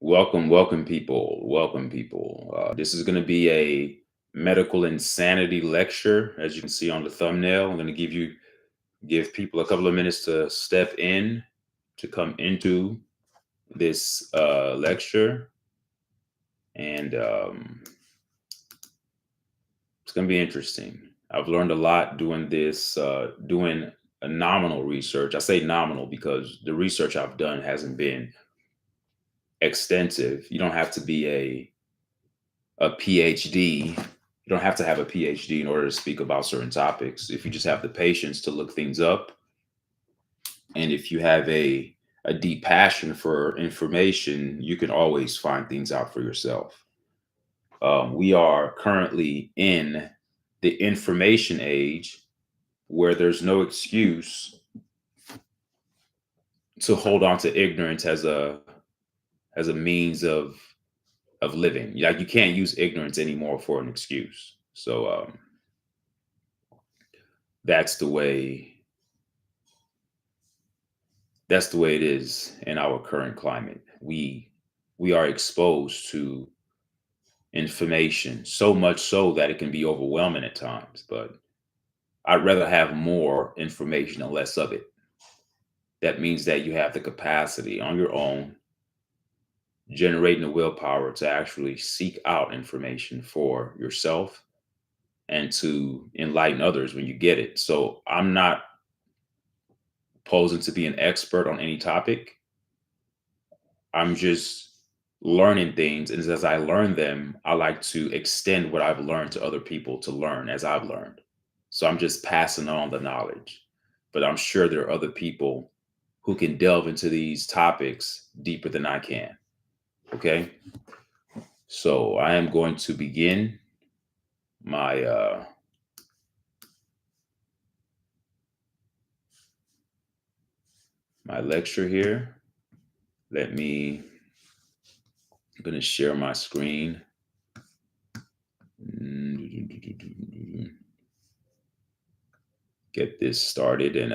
Welcome, people. Welcome, people. This is going to be a medical insanity lecture, as you can see on the thumbnail. I'm going to give people a couple of minutes to step in, to come into this lecture, and it's going to be interesting. I've learned a lot doing this, doing a nominal research. I say nominal because the research I've done hasn't been extensive. You don't have to be a PhD. You don't have to have a PhD in order to speak about certain topics. If you just have the patience to look things up, and if you have a deep passion for information, you can always find things out for yourself. We are currently in the information age where there's no excuse to hold on to ignorance as a means of living. Like you can't use ignorance anymore for an excuse. So that's the way that's the way it is in our current climate. We are exposed to information so much so that it can be overwhelming at times, but I'd rather have more information and less of it. That means that you have the capacity on your own, generating the willpower to actually seek out information for yourself and to enlighten others when you get it. So I'm not posing to be an expert on any topic. I'm just learning things. And as I learn them, I like to extend what I've learned to other people to learn as I've learned. So I'm just passing on the knowledge. But I'm sure there are other people who can delve into these topics deeper than I can. Okay. So I am going to begin my my lecture here. I'm going to share my screen. Get this started and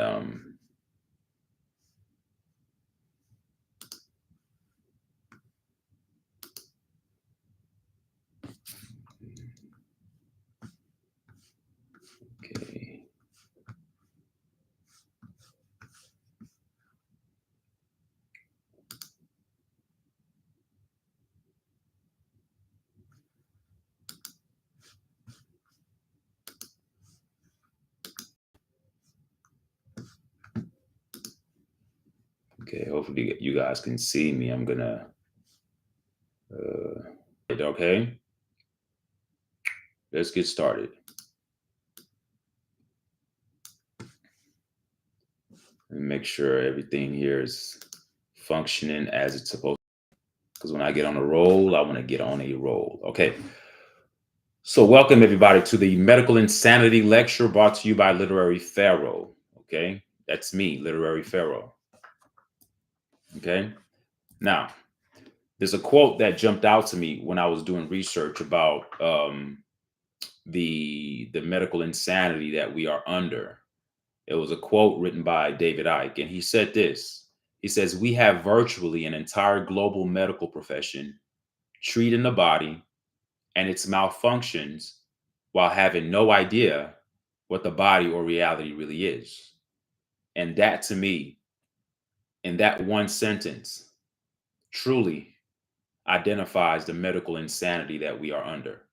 okay. Okay, hopefully you guys can see me. I'm gonna okay. Let's get started. And make sure everything here is functioning as it's supposed to. Because when I get on a roll, I want to get on a roll. Okay. So welcome everybody to the Medical Insanity Lecture brought to you by Literary Pharaoh. Okay. That's me, Literary Pharaoh. Okay. Now, there's a quote that jumped out to me when I was doing research about the medical insanity that we are under. It was a quote written by David Icke, and he said this. He says, "We have virtually an entire global medical profession treating the body and its malfunctions while having no idea what the body or reality really is." And that to me, in that one sentence, truly identifies the medical insanity that we are under.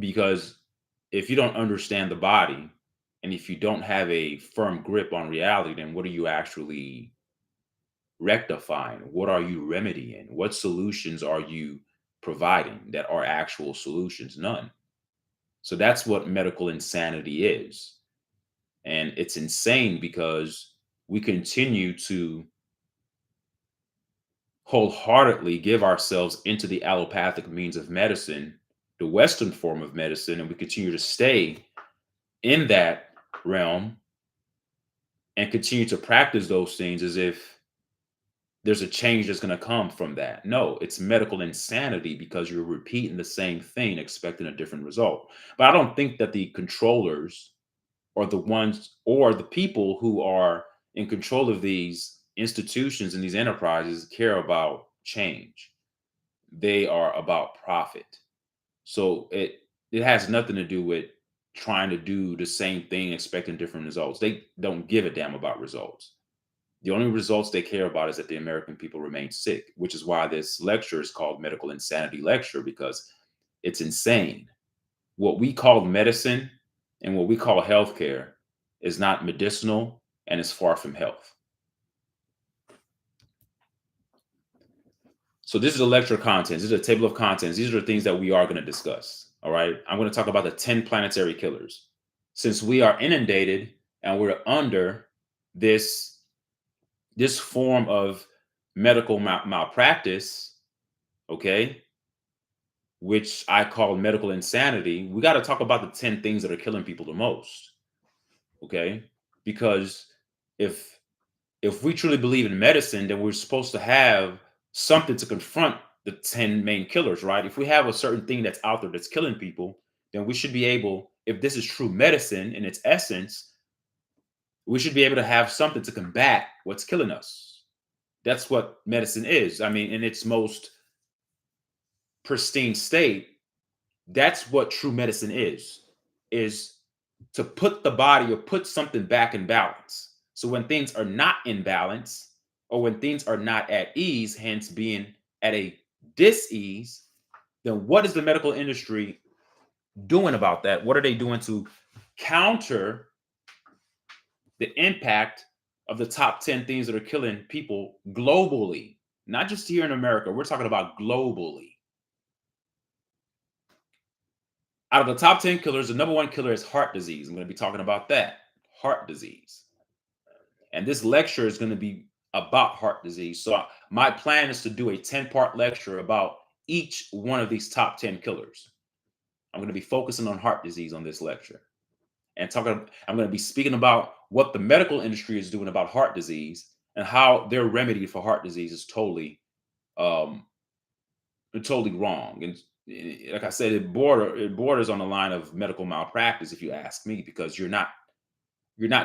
Because if you don't understand the body and if you don't have a firm grip on reality, then what are you actually rectifying? What are you remedying? What solutions are you providing that are actual solutions? None. So that's what medical insanity is. And it's insane because we continue to wholeheartedly give ourselves into the allopathic means of medicine, the Western form of medicine, and we continue to stay in that realm and continue to practice those things as if there's a change that's going to come from that. No, it's medical insanity because you're repeating the same thing, expecting a different result. But I don't think that the controllers or the ones or the people who are in control of these institutions and these enterprises care about change. they are about profit. So it has nothing to do with trying to do the same thing expecting different results. They don't give a damn about results. The only results they care about is that the American people remain sick, which is why this lecture is called Medical Insanity Lecture, because it's insane. What we call medicine and what we call healthcare is not medicinal and is far from health. So this is a lecture contents. This is a table of contents. These are the things that we are going to discuss. All right. I'm going to talk about the 10 planetary killers. Since we are inundated and we're under this form of medical malpractice, okay, which I call medical insanity, we got to talk about the 10 things that are killing people the most. Okay? Because if we truly believe in medicine, then we're supposed to have something to confront the 10 main killers, right? If we have a certain thing that's out there that's killing people, then we should be able, if this is true medicine in its essence, we should be able to have something to combat what's killing us. That's what medicine is. I mean, in its most pristine state, that's what true medicine is to put the body or put something back in balance. So when things are not in balance or when things are not at ease, hence being at a dis-ease, then what is the medical industry doing about that? What are they doing to counter the impact of the top 10 things that are killing people globally? Not just here in America, we're talking about globally. Out of the top 10 killers, the number one killer is heart disease. I'm going to be talking about that. Heart disease. And this lecture is going to be about heart disease. So my plan is to do a 10-part lecture about each one of these top 10 killers. I'm going to be focusing on heart disease on this lecture. And I'm going to be speaking about what the medical industry is doing about heart disease and how their remedy for heart disease is totally wrong. And like I said, it borders on the line of medical malpractice, if you ask me, because you're not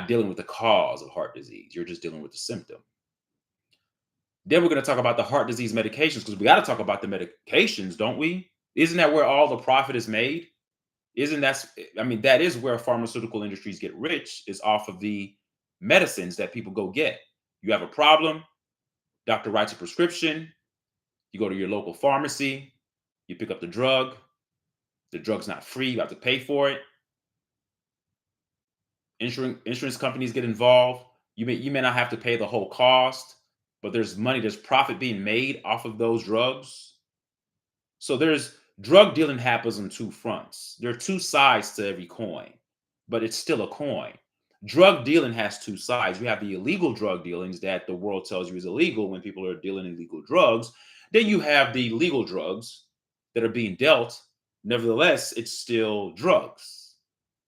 dealing with the cause of heart disease. You're just dealing with the symptom. Then we're going to talk about the heart disease medications, because we got to talk about the medications, don't we? Isn't that where all the profit is made? That is where pharmaceutical industries get rich, is off of the medicines that people go get. You have a problem, doctor writes a prescription, you go to your local pharmacy, you pick up the drug's not free, you have to pay for it. Insurance companies get involved. You may not have to pay the whole cost, but there's profit being made off of those drugs. So there's drug dealing happens on two fronts. There are two sides to every coin, but it's still a coin. Drug dealing has two sides. You have the illegal drug dealings that the world tells you is illegal when people are dealing illegal drugs. Then you have the legal drugs that are being dealt. Nevertheless, it's still drugs.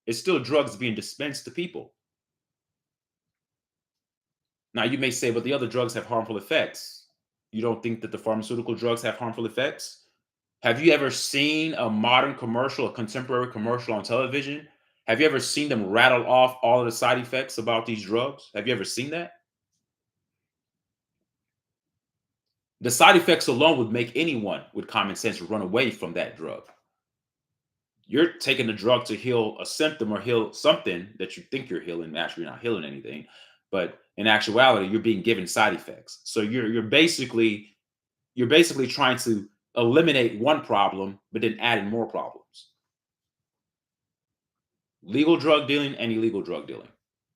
It's still drugs being dispensed to people. Now, you may say, but the other drugs have harmful effects. You don't think that the pharmaceutical drugs have harmful effects? Have you ever seen a modern commercial, a contemporary commercial on television? Have you ever seen them rattle off all of the side effects about these drugs? Have you ever seen that? The side effects alone would make anyone with common sense run away from that drug. You're taking the drug to heal a symptom or heal something that you think you're healing. Actually, you're not healing anything, but in actuality, you're being given side effects. So you're basically trying to eliminate one problem, but then adding more problems. Legal drug dealing and illegal drug dealing.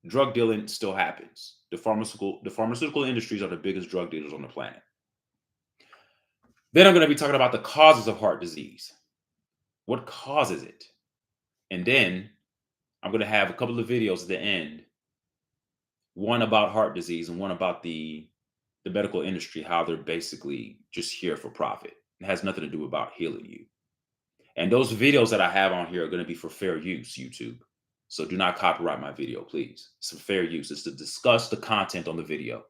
Drug dealing still happens. The pharmaceutical industries are the biggest drug dealers on the planet. Then I'm going to be talking about the causes of heart disease. What causes it? And then I'm going to have a couple of videos at the end. One about heart disease and one about the medical industry, how they're basically just here for profit. It has nothing to do about healing you. And those videos that I have on here are going to be for fair use, YouTube. So do not copyright my video, please. It's for fair use. It's to discuss the content on the video.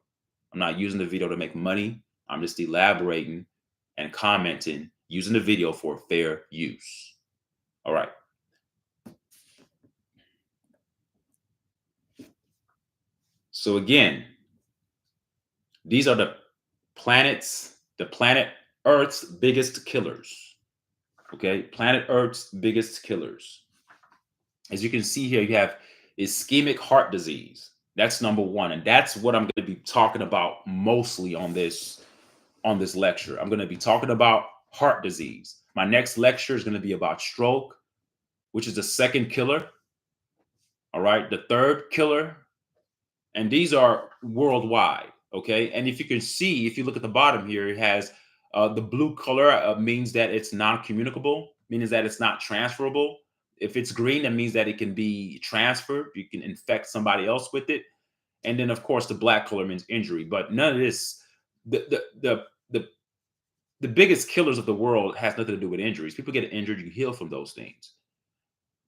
I'm not using the video to make money. I'm just elaborating and commenting using the video for fair use. All right. So again, these are the planets, the planet Earth's biggest killers. Okay, planet Earth's biggest killers. As you can see here, you have ischemic heart disease. That's number one, and that's what I'm going to be talking about mostly on this lecture. I'm going to be talking about heart disease. My next lecture is going to be about stroke, which is the second killer. All right, the third killer, and these are worldwide. Okay, and if you can see, if you look at the bottom here, it has the blue color means that it's non-communicable, means that it's not transferable. If it's green, that means that it can be transferred. You can infect somebody else with it. And then, of course, the black color means injury. But none of this, the the biggest killers of the world has nothing to do with injuries. People get injured, you heal from those things.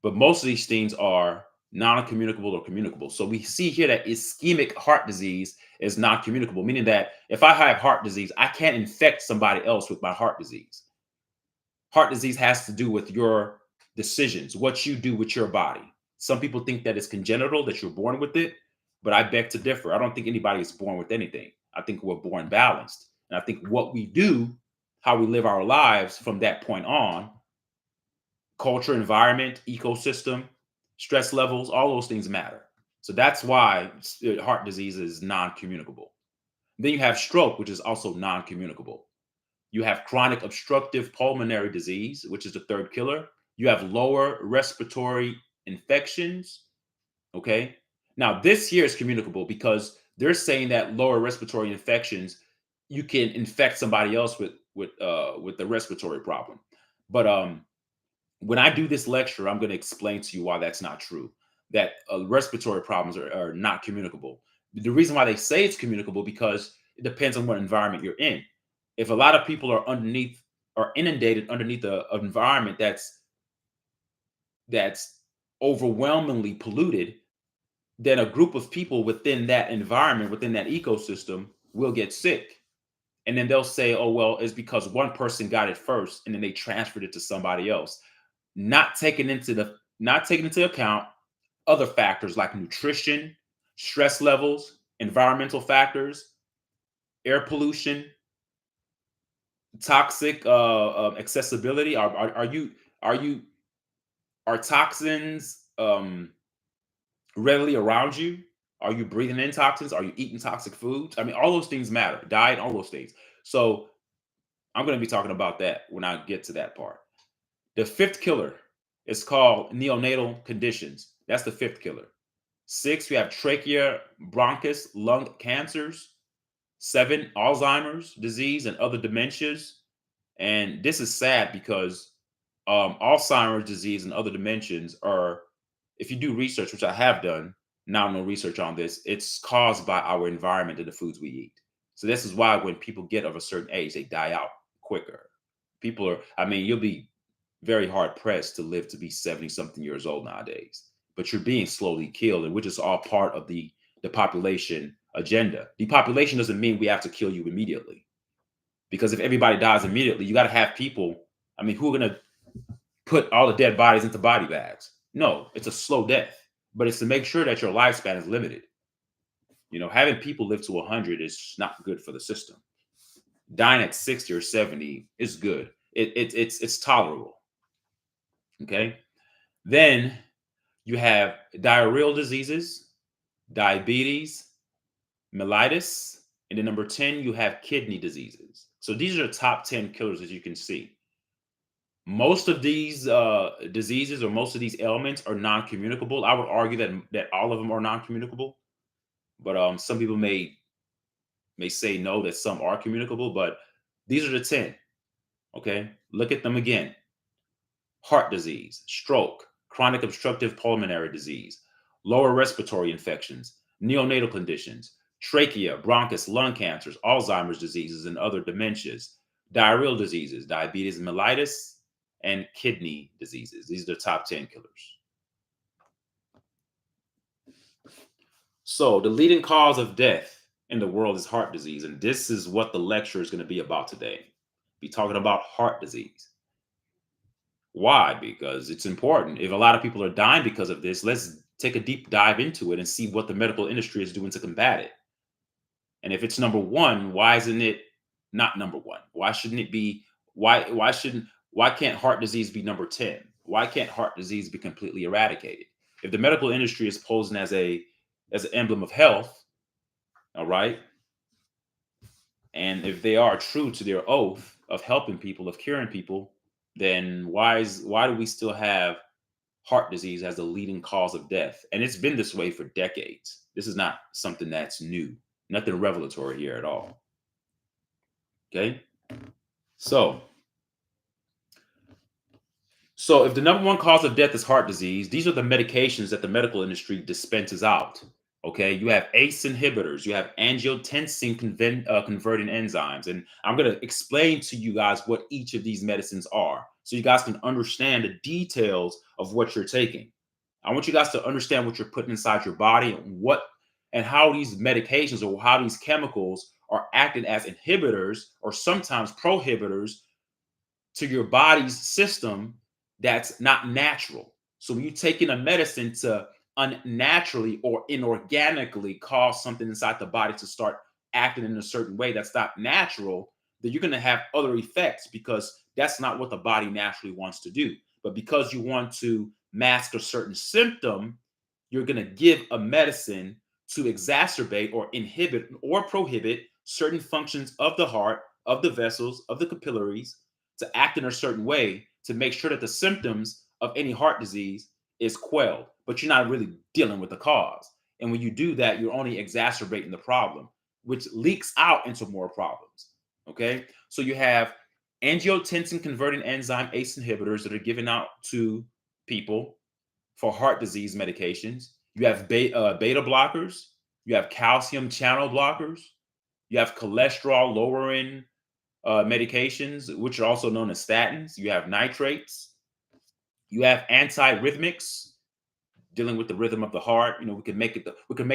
But most of these things are non-communicable or communicable. So we see here that ischemic heart disease is not communicable, meaning that if I have heart disease, I can't infect somebody else with my heart disease. Heart disease has to do with your decisions, what you do with your body. Some people think that it's congenital, that you're born with it, but I beg to differ. I don't think anybody is born with anything. I think we're born balanced. And I think what we do, how we live our lives from that point on, culture, environment, ecosystem, stress levels, all those things matter. So that's why heart disease is non-communicable. Then you have stroke, which is also non-communicable. You have chronic obstructive pulmonary disease, which is the third killer. You have lower respiratory infections. Okay. Now, this here is communicable because they're saying that lower respiratory infections, you can infect somebody else with the respiratory problem. But when I do this lecture, I'm going to explain to you why that's not true. That respiratory problems are not communicable. The reason why they say it's communicable because it depends on what environment you're in. If a lot of people are inundated underneath an environment that's overwhelmingly polluted, then a group of people within that environment, within that ecosystem, will get sick. And then they'll say, oh, well, it's because one person got it first and then they transferred it to somebody else, not taking into account other factors like nutrition, stress levels, environmental factors, air pollution, toxic accessibility. Are you are toxins readily around you? Are you breathing in toxins? Are you eating toxic foods? I mean, all those things matter. Diet, all those things. So I'm going to be talking about that when I get to that part. The fifth killer is called neonatal conditions. That's the fifth killer. Six, we have trachea, bronchus, lung cancers. Seven, Alzheimer's disease and other dementias. And this is sad because Alzheimer's disease and other dementias are, if you do research, which I have done, now no research on this, it's caused by our environment and the foods we eat. So this is why when people get of a certain age, they die out quicker. People are, I mean, you'll be very hard pressed to live to be 70 something years old nowadays, but you're being slowly killed, and which is all part of the population agenda. Depopulation doesn't mean we have to kill you immediately, because if everybody dies immediately, you got to have people. I mean, who are going to put all the dead bodies into body bags? No, it's a slow death, but it's to make sure that your lifespan is limited. You know, having people live to 100 is not good for the system. Dying at 60 or 70 is good. It's tolerable. Okay. Then you have diarrheal diseases, diabetes, mellitus, and then number 10, you have kidney diseases. So these are the top 10 killers, as you can see. Most of these diseases or most of these ailments are non-communicable. I would argue that all of them are non-communicable, but some people may say no, that some are communicable, but these are the 10. Okay, look at them again: heart disease, stroke, chronic obstructive pulmonary disease, lower respiratory infections, neonatal conditions, trachea, bronchus, lung cancers, Alzheimer's diseases, and other dementias, diarrheal diseases, diabetes mellitus, and kidney diseases. These are the top 10 killers. So the leading cause of death in the world is heart disease. And this is what the lecture is going to be about today. Be talking about heart disease. Why? Because it's important. If a lot of people are dying because of this, let's take a deep dive into it and see what the medical industry is doing to combat it. And if it's number one, why isn't it not number one? Why shouldn't it be? Why can't heart disease be number 10? Why can't heart disease be completely eradicated? If the medical industry is posing as an emblem of health, all right, and if they are true to their oath of helping people, of curing people, then why do we still have heart disease as the leading cause of death? And it's been this way for decades. This is not something that's new. Nothing revelatory here at all. Okay? So, so if the number one cause of death is heart disease, these are the medications that the medical industry dispenses out. Okay, you have ACE inhibitors, you have angiotensin converting enzymes, and I'm going to explain to you guys what each of these medicines are, so you guys can understand the details of what you're taking. I want you guys to understand what you're putting inside your body and how these medications or how these chemicals are acting as inhibitors or sometimes prohibitors to your body's system that's not natural. So when you take in a medicine to unnaturally or inorganically cause something inside the body to start acting in a certain way that's not natural, then you're going to have other effects because that's not what the body naturally wants to do. But because you want to mask a certain symptom, you're going to give a medicine to exacerbate or inhibit or prohibit certain functions of the heart, of the vessels, of the capillaries, to act in a certain way to make sure that the symptoms of any heart disease is quelled, but you're not really dealing with the cause. And when you do that, you're only exacerbating the problem, which leaks out into more problems. Okay. So you have angiotensin converting enzyme ACE inhibitors that are given out to people for heart disease medications. You have beta blockers. You have calcium channel blockers. You have cholesterol lowering medications, which are also known as statins. You have nitrates. You have antiarrhythmics, dealing with the rhythm of the heart. You know, we can make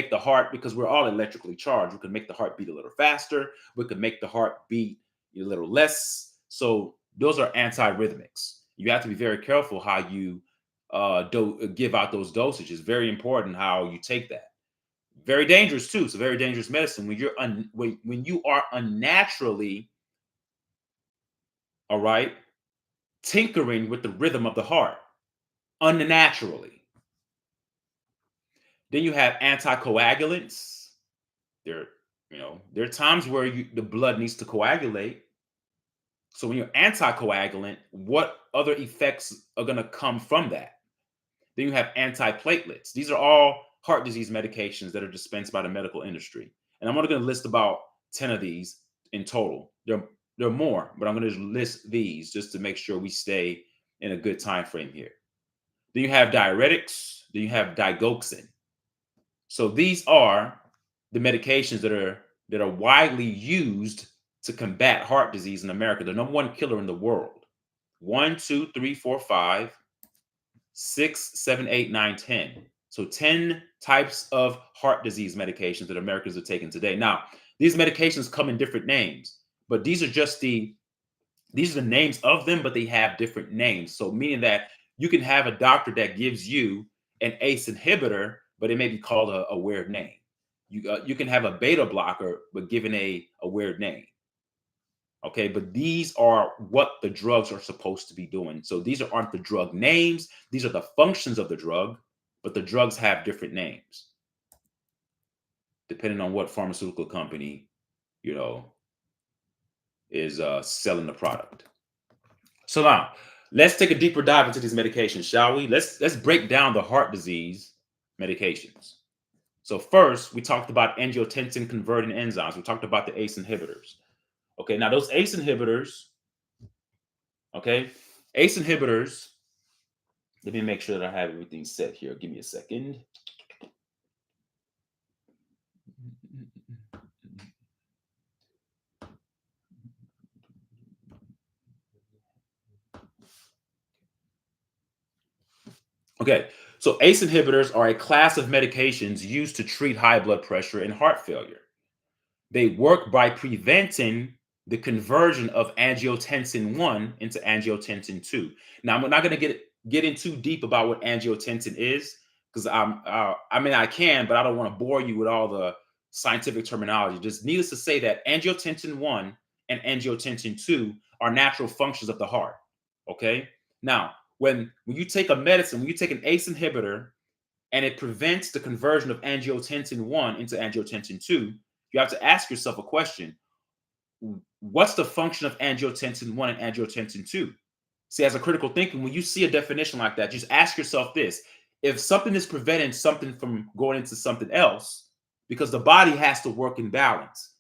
the heart, because we're all electrically charged. We can make the heart beat a little faster. We can make the heart beat a little less. So those are antiarrhythmics. You have to be very careful how you give out those dosages. Very important how you take that. Very dangerous too. It's a very dangerous medicine when when you are unnaturally, all right, tinkering with the rhythm of the heart unnaturally. Then you have anticoagulants. There, there are times where the blood needs to coagulate. So when you're anticoagulant, what other effects are going to come from that? Then you have antiplatelets. These are all heart disease medications that are dispensed by the medical industry. And I'm only going to list about 10 of these in total. There are more, but I'm going to list these just to make sure we stay in a good time frame here. Then you have diuretics. Then you have digoxin. So these are the medications that are widely used to combat heart disease in America. The number one killer in the world. 1, 2, 3, 4, 5, 6, 7, 8, 9, 10. So 10 types of heart disease medications that Americans are taking today. Now, these medications come in different names, but these are the names of them, but they have different names. So meaning that you can have a doctor that gives you an ACE inhibitor, but it may be called a weird name. You can have a beta blocker, but given a weird name. Okay, but these are what the drugs are supposed to be doing. So these aren't the drug names. These are the functions of the drug, but the drugs have different names depending on what pharmaceutical company, you know, is selling the product. So now let's take a deeper dive into these medications, shall we? Let's break down the heart disease medications. So first, we talked about angiotensin converting enzymes. We talked about the ACE inhibitors. Okay, now those ACE inhibitors, okay, ACE inhibitors, let me make sure that I have everything set here. Give me a second. Okay, so ACE inhibitors are a class of medications used to treat high blood pressure and heart failure. They work by preventing the conversion of angiotensin 1 into angiotensin 2. Now, I'm not going to get in too deep about what angiotensin is, because I can, but I don't want to bore you with all the scientific terminology. Just needless to say that angiotensin 1 and angiotensin 2 are natural functions of the heart. Okay. Now, when you take a medicine, when you take an ACE inhibitor and it prevents the conversion of angiotensin 1 into angiotensin 2, you have to ask yourself a question. What's the function of angiotensin 1 and angiotensin 2? See, as a critical thinker, when you see a definition like that, just ask yourself this. If something is preventing something from going into something else, because the body has to work in balance.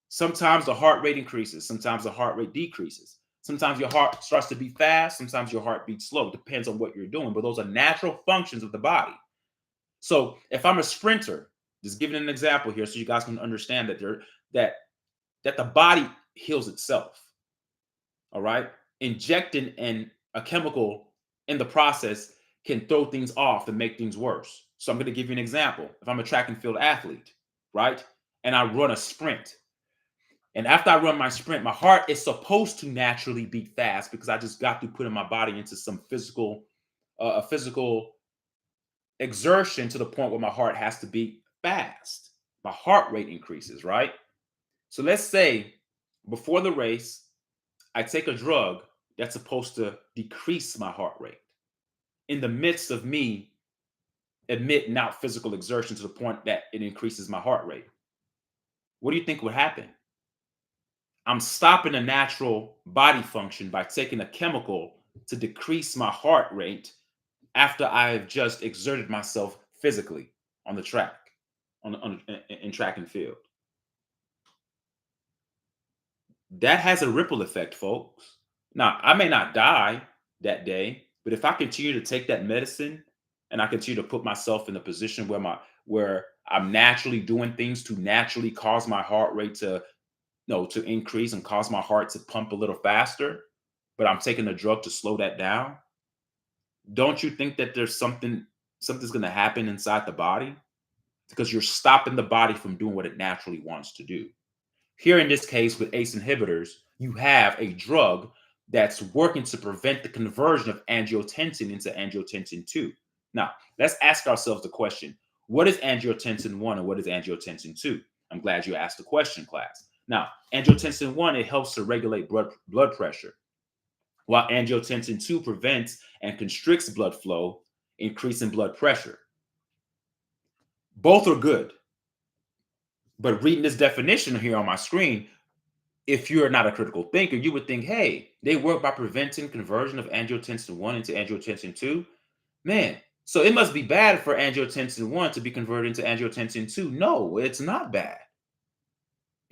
Sometimes the heart rate increases, sometimes the heart rate decreases. Sometimes your heart starts to beat fast, sometimes your heart beats slow. Depends on what you're doing, but those are natural functions of the body. So if I'm a sprinter, just giving an example here so you guys can understand that the body heals itself. All right. Injecting a chemical in the process can throw things off and make things worse. So I'm going to give you an example. If I'm a track and field athlete, right, and I run a sprint, and after I run my sprint, my heart is supposed to naturally beat fast because I just got to put in my body into some a physical exertion to the point where my heart has to beat fast. My heart rate increases, right? So let's say before the race, I take a drug that's supposed to decrease my heart rate in the midst of me emitting out physical exertion to the point that it increases my heart rate. What do you think would happen? I'm stopping a natural body function by taking a chemical to decrease my heart rate after I've just exerted myself physically on the track, in track and field. That has a ripple effect, folks. Now, I may not die that day, but if I continue to take that medicine and I continue to put myself in a position where I'm naturally doing things to naturally cause my heart rate to increase and cause my heart to pump a little faster, but I'm taking a drug to slow that down, don't you think that something's going to happen inside the body? Because you're stopping the body from doing what it naturally wants to do. Here in this case with ACE inhibitors, you have a drug that's working to prevent the conversion of angiotensin into angiotensin 2. Now, let's ask ourselves the question, what is angiotensin 1 and what is angiotensin 2? I'm glad you asked the question, class. Now, angiotensin 1, it helps to regulate blood pressure, while angiotensin 2 prevents and constricts blood flow, increasing blood pressure. Both are good. But reading this definition here on my screen, if you're not a critical thinker, you would think, hey, they work by preventing conversion of angiotensin 1 into angiotensin 2. Man, so it must be bad for angiotensin 1 to be converted into angiotensin 2. No, it's not bad.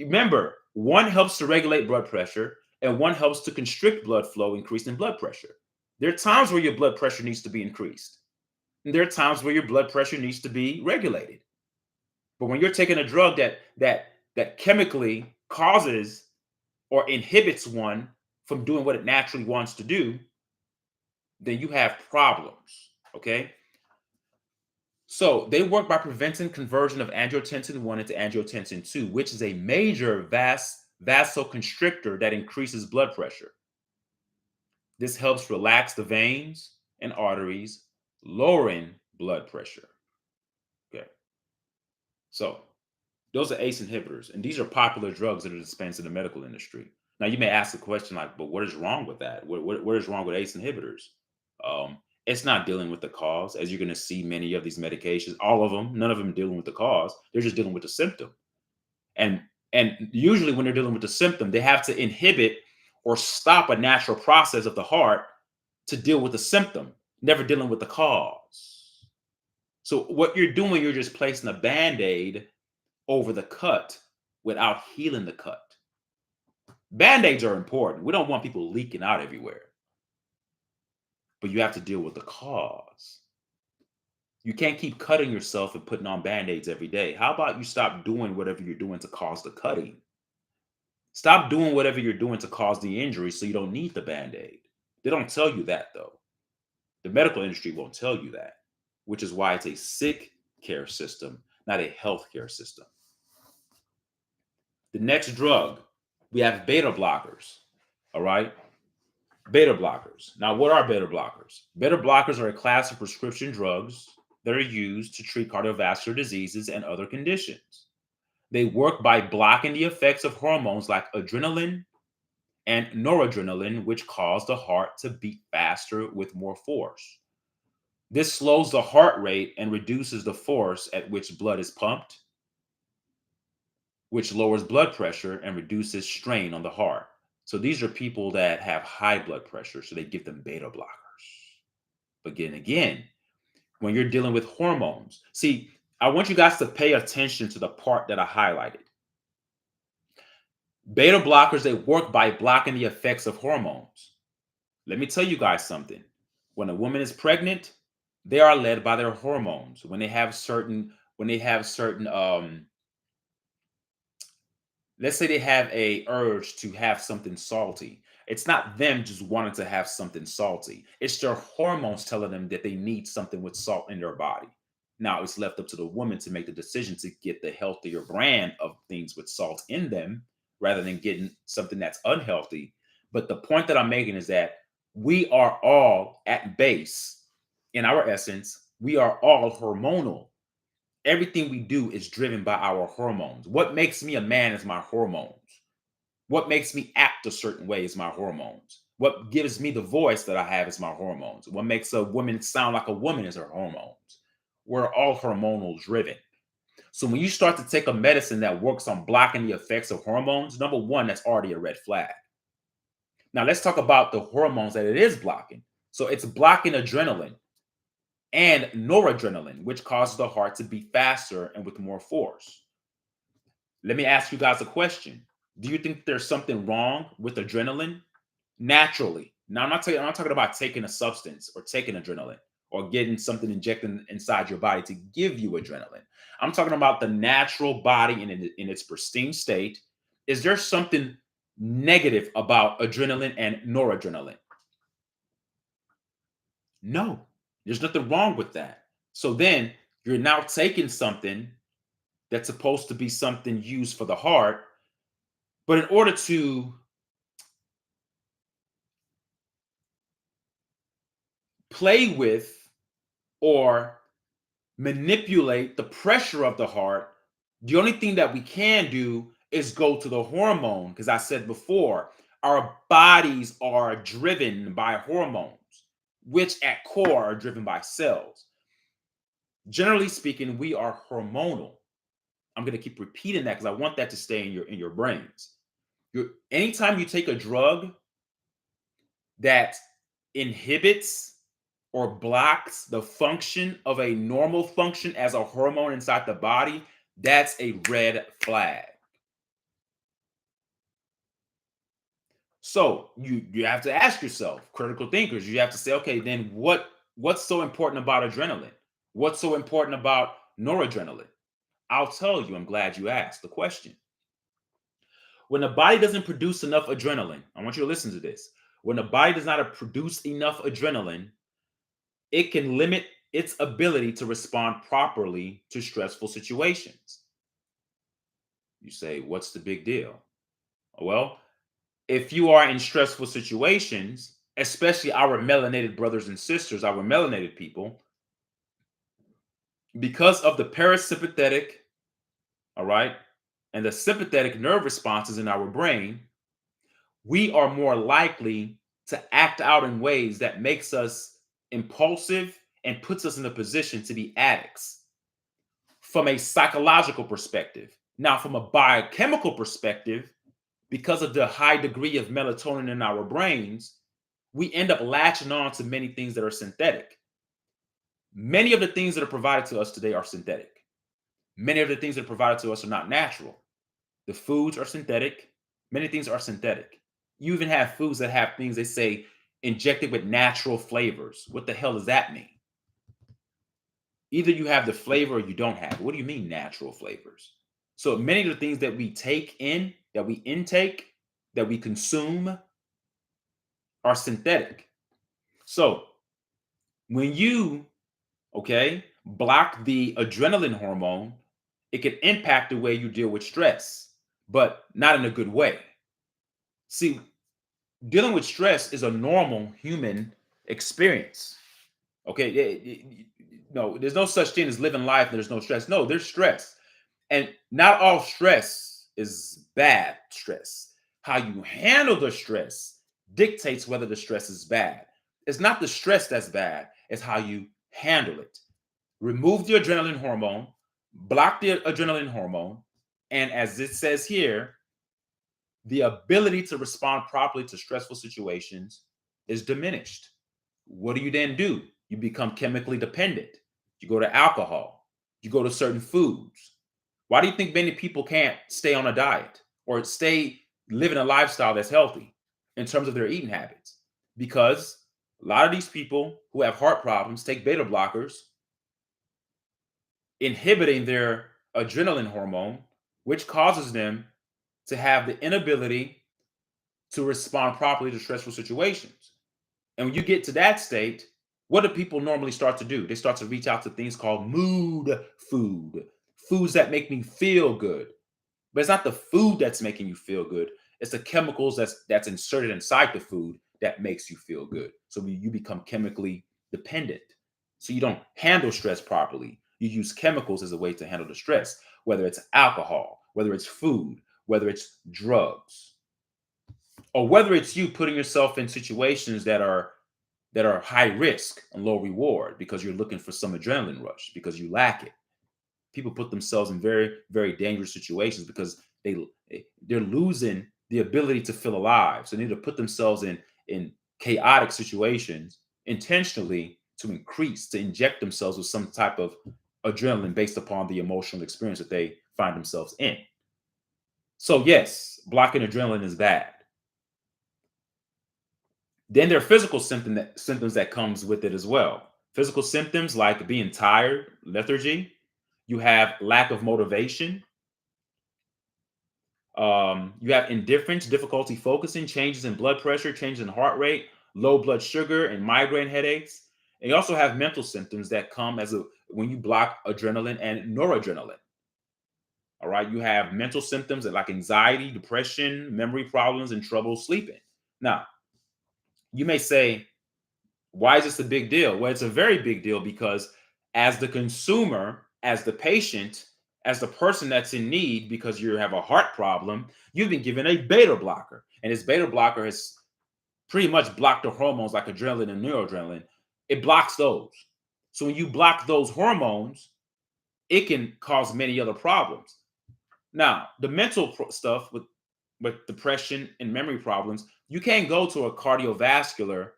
Remember, one helps to regulate blood pressure and one helps to constrict blood flow, increasing blood pressure. There are times where your blood pressure needs to be increased. And there are times where your blood pressure needs to be regulated. But when you're taking a drug that chemically causes or inhibits one from doing what it naturally wants to do, then you have problems. Okay. So they work by preventing conversion of angiotensin 1 into angiotensin 2, which is a major vasoconstrictor that increases blood pressure. This helps relax the veins and arteries, lowering blood pressure. Okay. So those are ACE inhibitors, and these are popular drugs that are dispensed in the medical industry. Now, you may ask the question like, but what is wrong with that? What is wrong with ACE inhibitors? It's not dealing with the cause. As you're going to see many of these medications, all of them, none of them dealing with the cause. They're just dealing with the symptom. And usually when they're dealing with the symptom, they have to inhibit or stop a natural process of the heart to deal with the symptom, never dealing with the cause. So what you're doing, you're just placing a Band-Aid over the cut without healing the cut. Band-Aids are important. We don't want people leaking out everywhere. But you have to deal with the cause. You can't keep cutting yourself and putting on Band-Aids every day. How about you stop doing whatever you're doing to cause the cutting? Stop doing whatever you're doing to cause the injury so you don't need the Band-Aid. They don't tell you that, though. The medical industry won't tell you that, which is why it's a sick care system, not a healthcare system. The next drug, we have beta blockers. All right. Beta blockers. Now, what are beta blockers? Beta blockers are a class of prescription drugs that are used to treat cardiovascular diseases and other conditions. They work by blocking the effects of hormones like adrenaline and noradrenaline, which cause the heart to beat faster with more force. This slows the heart rate and reduces the force at which blood is pumped, which lowers blood pressure and reduces strain on the heart. So these are people that have high blood pressure, so they give them beta blockers. But again, when you're dealing with hormones, see, I want you guys to pay attention to the part that I highlighted. Beta blockers, they work by blocking the effects of hormones. Let me tell you guys something. When a woman is pregnant, they are led by their hormones. When they have certain let's say they have a urge to have something salty. It's not them just wanting to have something salty. It's their hormones telling them that they need something with salt in their body. Now it's left up to the woman to make the decision to get the healthier brand of things with salt in them rather than getting something that's unhealthy. But the point that I'm making is that we are all at base, in our essence, we are all hormonal. Everything we do is driven by our hormones. What makes me a man is my hormones. What makes me act a certain way is my hormones. What gives me the voice that I have is my hormones. What makes a woman sound like a woman is her hormones. We're all hormonal driven. So when you start to take a medicine that works on blocking the effects of hormones, number one, that's already a red flag. Now let's talk about the hormones that it is blocking. So it's blocking adrenaline and noradrenaline, which causes the heart to beat faster and with more force. Let me ask you guys a question. Do you think there's something wrong with adrenaline naturally? Now, I'm not talking about taking a substance or taking adrenaline or getting something injected inside your body to give you adrenaline. I'm talking about the natural body in its pristine state. Is there something negative about adrenaline and noradrenaline? No, there's nothing wrong with that. So then you're now taking something that's supposed to be something used for the heart, but in order to play with or manipulate the pressure of the heart, the only thing that we can do is go to the hormone. Because I said before, our bodies are driven by hormones, which at core are driven by cells. Generally speaking, we are hormonal. I'm going to keep repeating that because I want that to stay in your brains. Anytime you take a drug that inhibits or blocks the function of a normal function as a hormone inside the body, that's a red flag. So you have to ask yourself, critical thinkers, you have to say, okay, then what's so important about adrenaline? What's so important about noradrenaline? I'll tell you, I'm glad you asked the question. When the body doesn't produce enough adrenaline, I want you to listen to this. When the body does not produce enough adrenaline, it can limit its ability to respond properly to stressful situations. You say, what's the big deal? Well, if you are in stressful situations, especially our melanated brothers and sisters, our melanated people, because of the parasympathetic, all right, and the sympathetic nerve responses in our brain, we are more likely to act out in ways that makes us impulsive and puts us in a position to be addicts from a psychological perspective. Now, from a biochemical perspective, because of the high degree of melatonin in our brains, we end up latching on to many things that are synthetic. Many of the things that are provided to us today are synthetic. Many of the things that are provided to us are not natural. The foods are synthetic. Many things are synthetic. You even have foods that have things they say injected with natural flavors. What the hell does that mean? Either you have the flavor or you don't have it. What do you mean natural flavors? So many of the things that we take in, that we intake, that we consume are synthetic. So when you, okay, block the adrenaline hormone, it can impact the way you deal with stress, but not in a good way. See, dealing with stress is a normal human experience. Okay, no, there's no such thing as living life and there's no stress. No, there's stress. And not all stress is bad stress. How you handle the stress dictates whether the stress is bad. It's not the stress that's bad, it's how you handle it. Remove the adrenaline hormone, block the adrenaline hormone, and as it says here, the ability to respond properly to stressful situations is diminished. What do you then do? You become chemically dependent. You go to alcohol, you go to certain foods. Why do you think many people can't stay on a diet or stay living a lifestyle that's healthy in terms of their eating habits? Because a lot of these people who have heart problems take beta blockers, inhibiting their adrenaline hormone, which causes them to have the inability to respond properly to stressful situations. And when you get to that state, what do people normally start to do? They start to reach out to things called mood food, foods that make me feel good. But it's not the food that's making you feel good. It's the chemicals that's inserted inside the food that makes you feel good. So you become chemically dependent. So you don't handle stress properly. You use chemicals as a way to handle the stress, whether it's alcohol, whether it's food, whether it's drugs, or whether it's you putting yourself in situations that are high risk and low reward because you're looking for some adrenaline rush because you lack it. People put themselves in very, very dangerous situations because they're losing the ability to feel alive. So they need to put themselves in chaotic situations intentionally to inject themselves with some type of adrenaline based upon the emotional experience that they find themselves in. So yes, blocking adrenaline is bad. Then there are physical symptoms that comes with it as well. Physical symptoms like being tired, lethargy. You have lack of motivation. You have indifference, difficulty focusing, changes in blood pressure, changes in heart rate, low blood sugar, and migraine headaches. And you also have mental symptoms that come when you block adrenaline and noradrenaline. All right, you have mental symptoms like anxiety, depression, memory problems, and trouble sleeping. Now, you may say, why is this a big deal? Well, it's a very big deal because as the consumer, as the patient, as the person that's in need because you have a heart problem, you've been given a beta blocker. And this beta blocker has pretty much blocked the hormones like adrenaline and noradrenaline. It blocks those. So when you block those hormones, it can cause many other problems. Now, the mental stuff with depression and memory problems, you can't go to a cardiovascular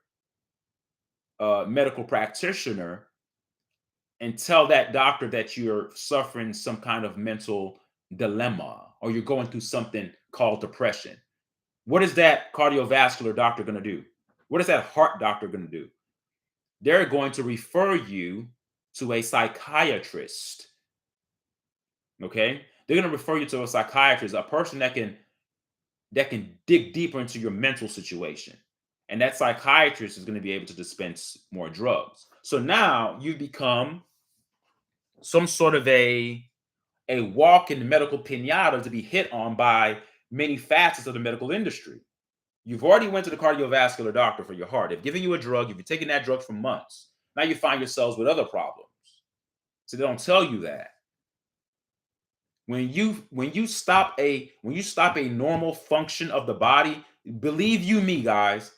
medical practitioner and tell that doctor that you're suffering some kind of mental dilemma or you're going through something called depression. What is that cardiovascular doctor going to do? What is that heart doctor going to do? They're going to refer you to a psychiatrist. Okay? They're going to refer you to a psychiatrist, a person that can dig deeper into your mental situation. And that psychiatrist is going to be able to dispense more drugs. So now you become some sort of a walk-in medical pinata to be hit on by many facets of the medical industry. You've already went to the cardiovascular doctor for your heart. They've given you a drug. You've been taking that drug for months. Now you find yourselves with other problems. So they don't tell you that. When you stop a normal function of the body, believe you me, guys,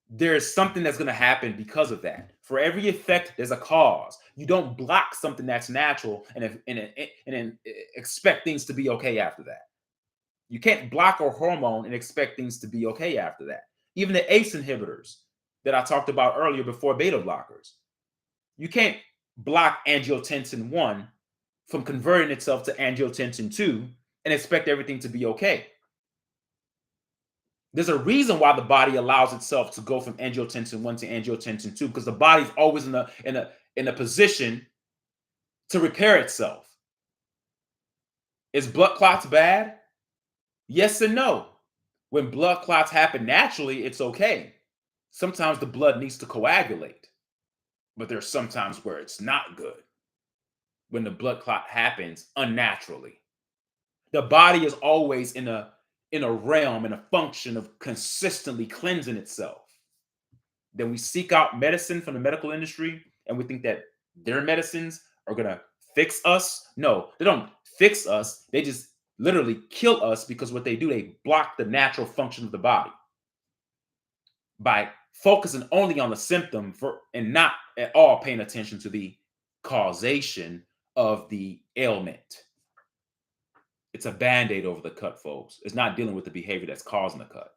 there's something that's going to happen because of that. For every effect, there's a cause. You don't block something that's natural and expect things to be okay after that. You can't block a hormone and expect things to be okay after that. Even the ACE inhibitors that I talked about earlier before beta blockers, you can't block angiotensin 1 from converting itself to angiotensin 2 and expect everything to be okay. There's a reason why the body allows itself to go from angiotensin 1 to angiotensin 2 because the body's always in a position to repair itself. Is blood clots bad? Yes and no. When blood clots happen naturally, it's okay. Sometimes the blood needs to coagulate, but there's sometimes where it's not good when the blood clot happens unnaturally. The body is always in a realm, in a function of consistently cleansing itself. Then we seek out medicine from the medical industry and we think that their medicines are going to fix us. No, they don't fix us. They just literally kill us because what they do, they block the natural function of the body by focusing only on the symptom and not at all paying attention to the causation of the ailment. It's a band-aid over the cut, folks. It's not dealing with the behavior that's causing the cut.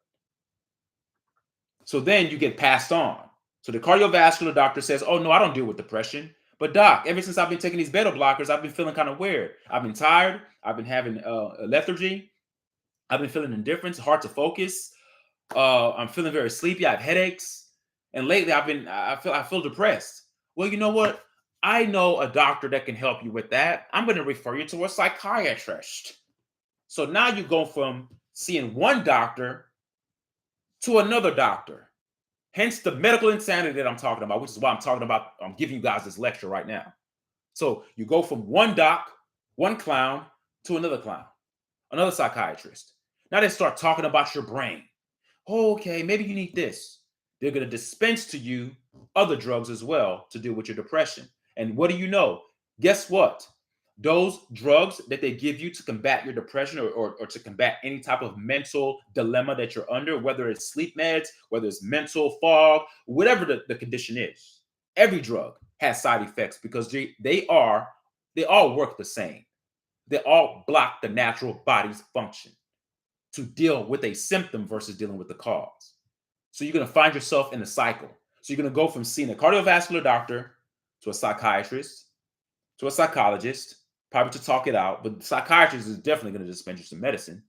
So then you get passed on. So the cardiovascular doctor says, oh, no, I don't deal with depression. But doc, ever since I've been taking these beta blockers, I've been feeling kind of weird. I've been tired. I've been having lethargy. I've been feeling indifference, hard to focus. I'm feeling very sleepy. I have headaches. And lately I feel depressed. Well, you know what? I know a doctor that can help you with that. I'm going to refer you to a psychiatrist. So now you go from seeing one doctor to another doctor. Hence the medical insanity that I'm talking about, which is why I'm giving you guys this lecture right now. So you go from one doc, one clown, to another clown, another psychiatrist. Now they start talking about your brain. Oh, okay, maybe you need this. They're going to dispense to you other drugs as well to deal with your depression. And what do you know? Guess what? Those drugs that they give you to combat your depression or to combat any type of mental dilemma that you're under, whether it's sleep meds, whether it's mental fog, whatever the condition is, every drug has side effects because they all work the same. They all block the natural body's function to deal with a symptom versus dealing with the cause. So you're going to find yourself in a cycle. So you're going to go from seeing a cardiovascular doctor to a psychiatrist to a psychologist, probably to talk it out, but the psychiatrist is definitely going to dispense you some medicine.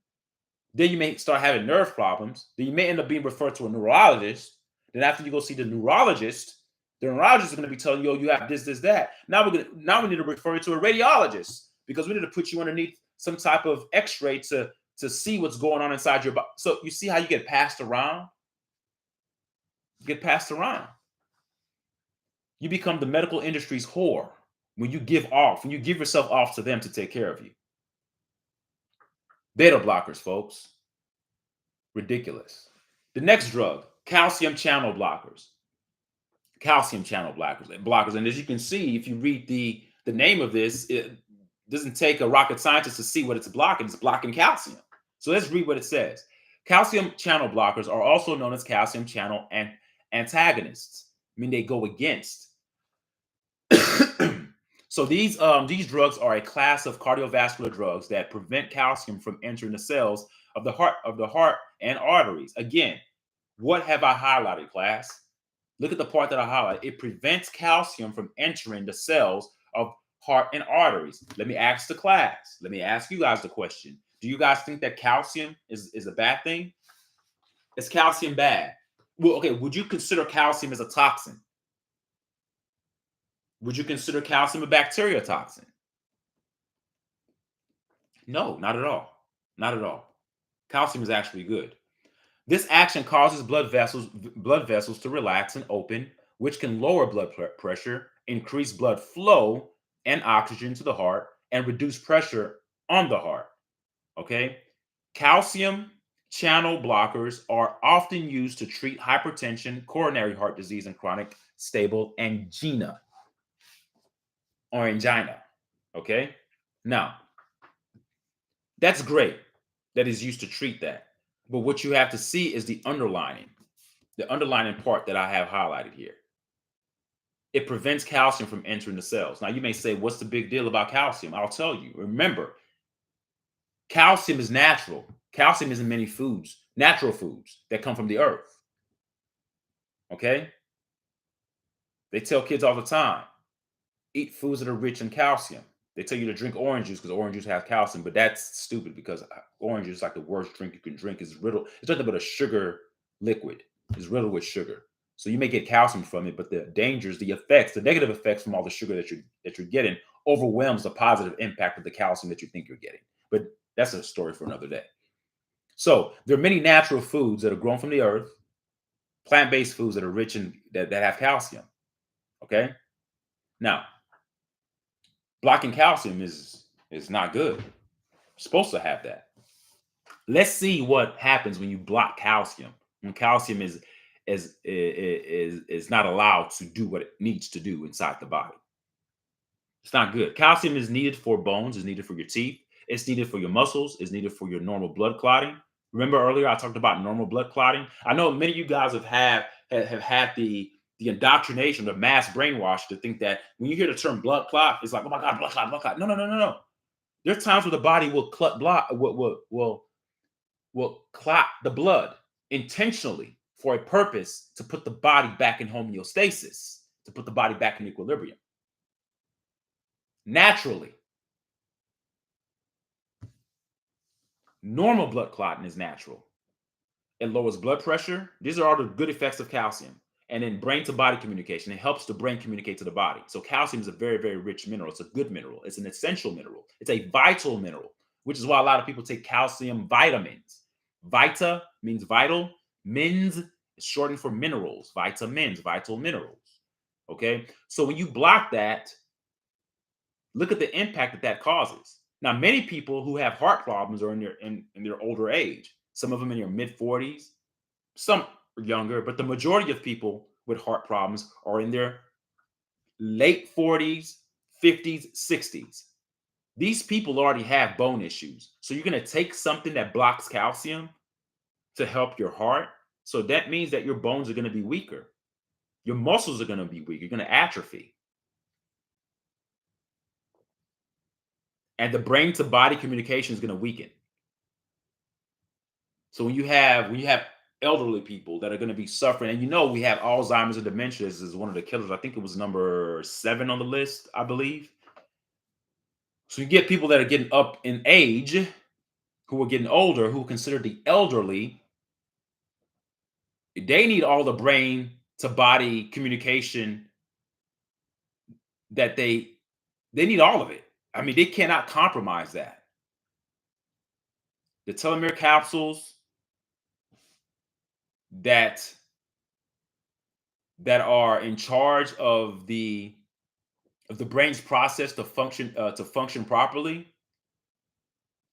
Then you may start having nerve problems. Then you may end up being referred to a neurologist. Then after you go see the neurologist is going to be telling you, oh, you have this, that. Now we need to refer you to a radiologist because we need to put you underneath some type of x-ray to see what's going on inside your body. So you see how you get passed around? You get passed around. You become the medical industry's whore when you give yourself off to them to take care of you. Beta blockers, folks. Ridiculous. The next drug, calcium channel blockers. Calcium channel blockers. And as you can see, if you read the name of this, it doesn't take a rocket scientist to see what it's blocking. It's blocking calcium. So let's read what it says. Calcium channel blockers are also known as calcium channel antagonists. I mean, they go against. So these drugs are a class of cardiovascular drugs that prevent calcium from entering the cells of the heart and arteries. Again, what have I highlighted, class? Look at the part that I highlighted. It prevents calcium from entering the cells of heart and arteries. Let me ask the class. Let me ask you guys the question. Do you guys think that calcium is a bad thing? Is calcium bad? Well, okay, would you consider calcium as a toxin? Would you consider calcium a bacteria toxin? No, not at all. Not at all. Calcium is actually good. This action causes blood vessels to relax and open, which can lower blood pressure, increase blood flow and oxygen to the heart, and reduce pressure on the heart. Okay? Calcium channel blockers are often used to treat hypertension, coronary heart disease, and chronic stable angina. Or angina. Okay? Now, that's great that is used to treat that. But what you have to see is the underlining part that I have highlighted here. It prevents calcium from entering the cells. Now, you may say, what's the big deal about calcium? I'll tell you. Remember, calcium is natural. Calcium is in many foods, natural foods that come from the earth. Okay? They tell kids all the time, eat foods that are rich in calcium. They tell you to drink orange juice because orange juice has calcium, but that's stupid because orange juice is like the worst drink you can drink. It's nothing but a sugar liquid. It's riddled with sugar. So you may get calcium from it, but the dangers, the effects, the negative effects from all the sugar that you're getting overwhelms the positive impact of the calcium that you think you're getting. But that's a story for another day. So there are many natural foods that are grown from the earth, plant-based foods that are rich in that have calcium. Okay? Now, blocking calcium is not good. You're supposed to have that. Let's see what happens when you block calcium. When calcium is not allowed to do what it needs to do inside the body. It's not good. Calcium is needed for bones, is needed for your teeth, It's needed for your muscles. It's needed for your normal blood clotting. Remember earlier I talked about normal blood clotting? I know many of you guys have had the indoctrination, the mass brainwash to think that when you hear the term blood clot, it's like, oh my God, blood clot, blood clot. No, no, no, no, no. There's times where the body will clot blood, will clot the blood intentionally for a purpose to put the body back in homeostasis, to put the body back in equilibrium. Naturally, normal blood clotting is natural. It lowers blood pressure. These are all the good effects of calcium. And then brain to body communication. It helps the brain communicate to the body. So calcium is a very, very rich mineral. It's a good mineral. It's an essential mineral. It's a vital mineral, which is why a lot of people take calcium vitamins. Vita means vital. Mins is shortened for minerals. Vitamins, vital minerals. Okay. So when you block that, look at the impact that that causes. Now, many people who have heart problems are in their older age. Some of them in their mid 40s, some younger, but the majority of people with heart problems are in their late 40s, 50s, 60s. These people already have bone issues. So you're going to take something that blocks calcium to help your heart. So that means that your bones are going to be weaker. Your muscles are going to be weak. You're going to atrophy. And the brain to body communication is going to weaken. So when you have elderly people that are going to be suffering, and we have Alzheimer's and dementia is one of the killers. I think it was number 7 on the list, I believe. So you get people that are getting up in age, who are getting older, who are considered the elderly. They need all the brain to body communication that they need all of it. I mean, they cannot compromise that. The telomere capsules that are in charge of the brain's process to function properly.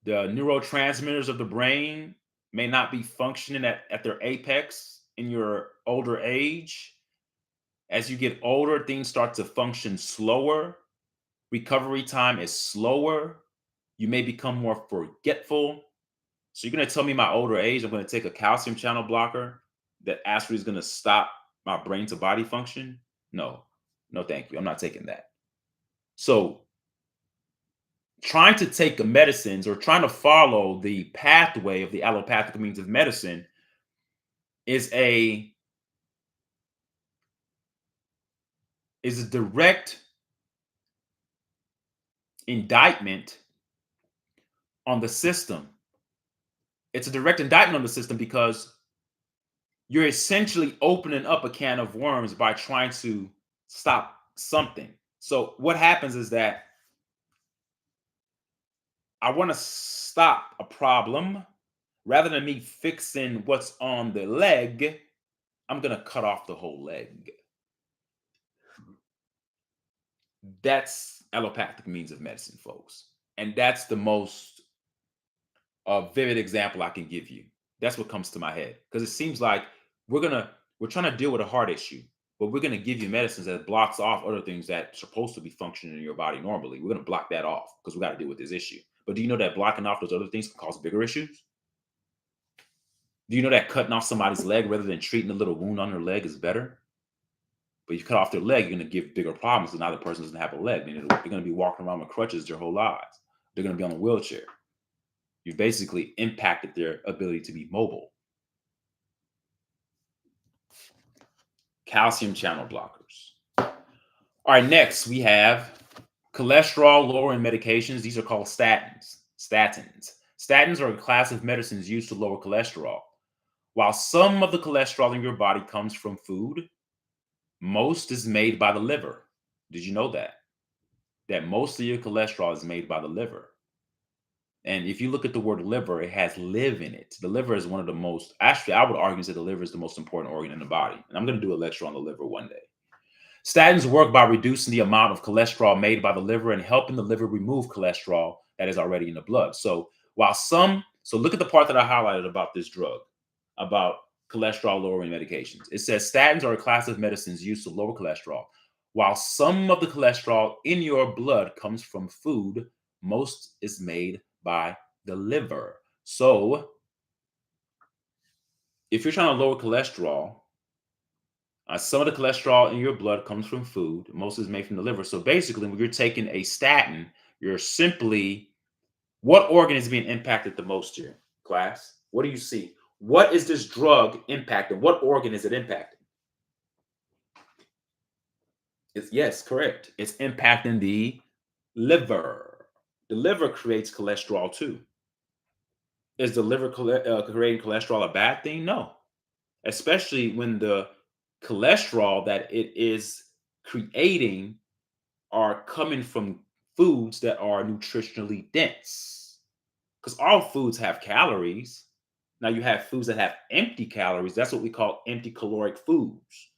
The neurotransmitters of the brain may not be functioning at their apex in your older age. As you get older, things start to function slower. Recovery time is slower. You may become more forgetful. So you're going to tell me my older age, I'm going to take a calcium channel blocker that actually is going to stop my brain to body function? No, thank you. I'm not taking that. So trying to take medicines or trying to follow the pathway of the allopathic means of medicine is a direct indictment on the system. It's a direct indictment on the system because you're essentially opening up a can of worms by trying to stop something. So what happens is that I want to stop a problem. Rather than me fixing what's on the leg, I'm going to cut off the whole leg. That's allopathic means of medicine, folks. And that's the most vivid example I can give you. That's what comes to my head. Because it seems like we're trying to deal with a heart issue, but we're going to give you medicines that blocks off other things that are supposed to be functioning in your body normally. We're going to block that off because we got to deal with this issue. But do you know that blocking off those other things can cause bigger issues? Do you know that cutting off somebody's leg rather than treating a little wound on their leg is better? But you cut off their leg, you're going to give bigger problems because now the person doesn't have a leg. They're going to be walking around with crutches their whole lives. They're going to be on a wheelchair. You basically impacted their ability to be mobile. Calcium channel blockers. All right, next we have cholesterol lowering medications. These are called statins. Statins are a class of medicines used to lower cholesterol. While some of the cholesterol in your body comes from food, most is made by the liver. Did you know that? That most of your cholesterol is made by the liver. And if you look at the word liver, it has live in it. The liver is one of the most, actually, I would argue that the liver is the most important organ in the body. And I'm going to do a lecture on the liver one day. Statins work by reducing the amount of cholesterol made by the liver and helping the liver remove cholesterol that is already in the blood. So look at the part that I highlighted about this drug, about cholesterol lowering medications. It says statins are a class of medicines used to lower cholesterol. While some of the cholesterol in your blood comes from food, most is made by the liver. So if you're trying to lower cholesterol, some of the cholesterol in your blood comes from food. Most is made from the liver. So basically, when you're taking a statin, you're simply, what organ is being impacted the most here, class? What do you see? What is this drug impacting? What organ is it impacting? It's, yes, correct. It's impacting the liver. The liver creates cholesterol too. Is the liver creating cholesterol a bad thing? No, especially when the cholesterol that it is creating are coming from foods that are nutritionally dense. Because all foods have calories. Now you have foods that have empty calories. That's what we call empty caloric foods.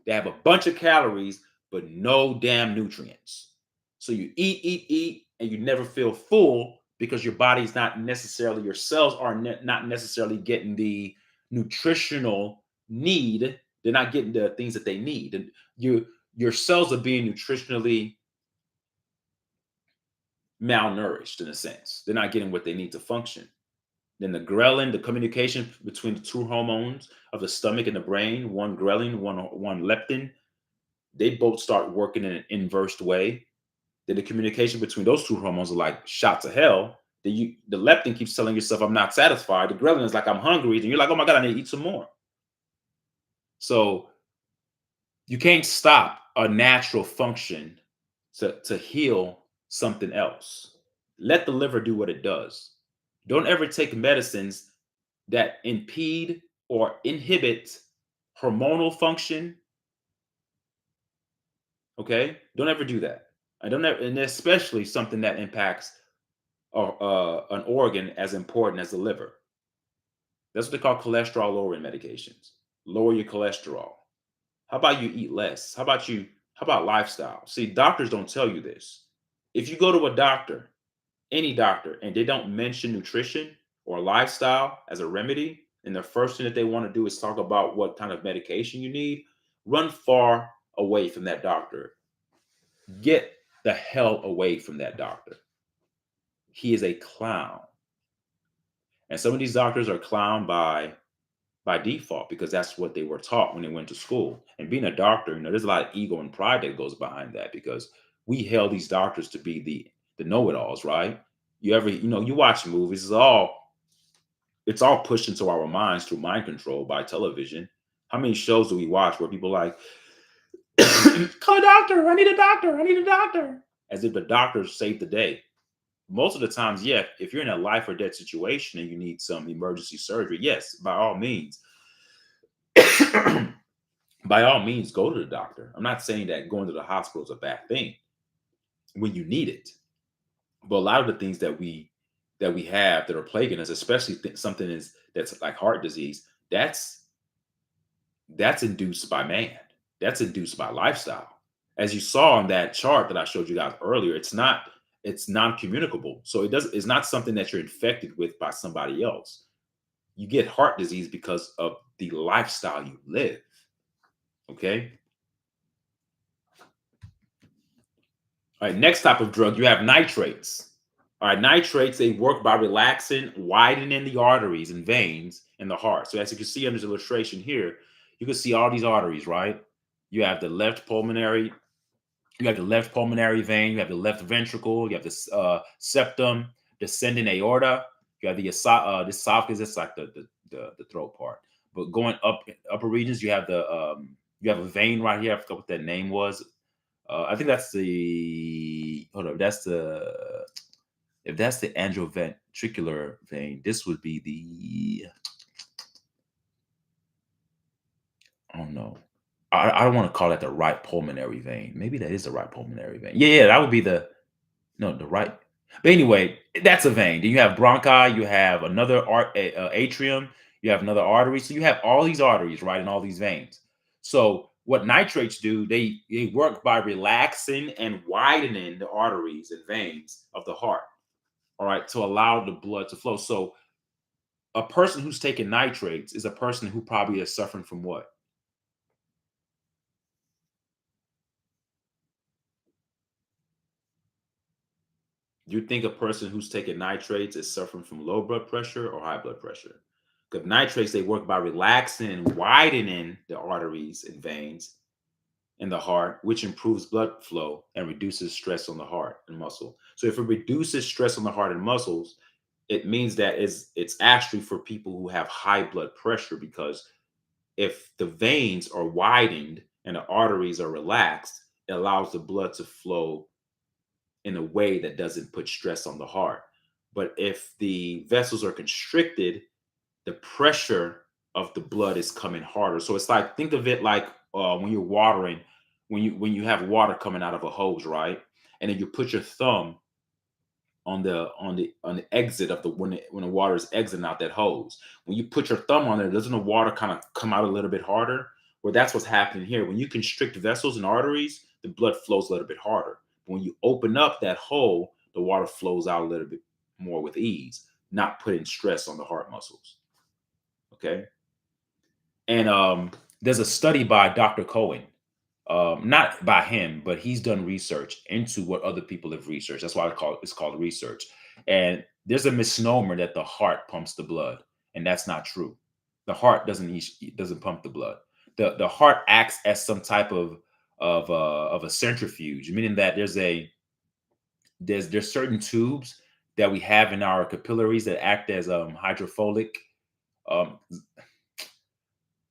They have a bunch of calories, but no damn nutrients. So you eat, and you never feel full because your body's not necessarily, your cells are not necessarily getting the nutritional need. They're not getting the things that they need. And your cells are being nutritionally malnourished in a sense. They're not getting what they need to function. Then the ghrelin, the communication between the two hormones of the stomach and the brain, one ghrelin, one leptin, they both start working in an inversed way. Then the communication between those two hormones are like shot to hell. The leptin keeps telling yourself, I'm not satisfied. The ghrelin is like, I'm hungry. And you're like, oh my God, I need to eat some more. So you can't stop a natural function to heal something else. Let the liver do what it does. Don't ever take medicines that impede or inhibit hormonal function. Okay, don't ever do that. I don't ever, and especially something that impacts an organ as important as the liver. That's what they call cholesterol lowering medications. Lower your cholesterol. How about you eat less? How about lifestyle? See, doctors don't tell you this. If you go to a doctor, any doctor, and they don't mention nutrition or lifestyle as a remedy, and the first thing that they want to do is talk about what kind of medication you need, run far away from that doctor. Get the hell away from that doctor. He is a clown. And some of these doctors are clown by default because that's what they were taught when they went to school. And being a doctor, there's a lot of ego and pride that goes behind that because we hail these doctors to be the know-it-alls, right? You ever, you watch movies, it's all pushed into our minds through mind control by television. How many shows do we watch where people like, call a doctor, I need a doctor, I need a doctor, as if the doctors saved the day? Most of the times, yeah, if you're in a life or death situation and you need some emergency surgery, yes, by all means, by all means, go to the doctor. I'm not saying that going to the hospital is a bad thing when you need it, but a lot of the things that we have that are plaguing us, especially something that's like heart disease, that's induced by man. That's induced by lifestyle. As you saw on that chart that I showed you guys earlier, it's non-communicable. So it's not something that you're infected with by somebody else. You get heart disease because of the lifestyle you live. Okay. All right. Next type of drug, you have nitrates. All right. Nitrates, they work by relaxing, widening the arteries and veins in the heart. So as you can see under the illustration here, you can see all these arteries, right? You have the left pulmonary vein, you have the left ventricle, you have the septum, descending aorta, you have the esophagus, it's like the throat part. But going up upper regions, you have a vein right here. I forgot what that name was. I think that's the hold up, that's the if that's the angioventricular vein, this would be the I don't know. I don't want to call that the right pulmonary vein. Maybe that is the right pulmonary vein. Yeah, that would be the no, the right. But anyway, that's a vein. Then you have bronchi, you have another atrium, you have another artery. So you have all these arteries, right, and all these veins. So what nitrates do, they work by relaxing and widening the arteries and veins of the heart, all right, to allow the blood to flow. So a person who's taking nitrates is a person who probably is suffering from what? You think a person who's taking nitrates is suffering from low blood pressure or high blood pressure? Because nitrates, they work by relaxing and widening the arteries and veins in the heart, which improves blood flow and reduces stress on the heart and muscle. So if it reduces stress on the heart and muscles, it means that it's actually for people who have high blood pressure, because if the veins are widened and the arteries are relaxed, it allows the blood to flow in a way that doesn't put stress on the heart. But if the vessels are constricted, the pressure of the blood is coming harder. So it's like, think of it like when you're watering, when you have water coming out of a hose, right? And then you put your thumb on the exit of the when the water is exiting out that hose. When you put your thumb on there, doesn't the water kind of come out a little bit harder? Well, that's what's happening here. When you constrict vessels and arteries, the blood flows a little bit harder. But when you open up that hole, the water flows out a little bit more with ease, not putting stress on the heart muscles. Okay. And there's a study by Dr. Cohen, not by him, but he's done research into what other people have researched. That's why it's called research. And there's a misnomer that the heart pumps the blood, and that's not true. The heart doesn't pump the blood. The heart acts as some type of a centrifuge, meaning that there's certain tubes that we have in our capillaries that act as hydrophilic. Um,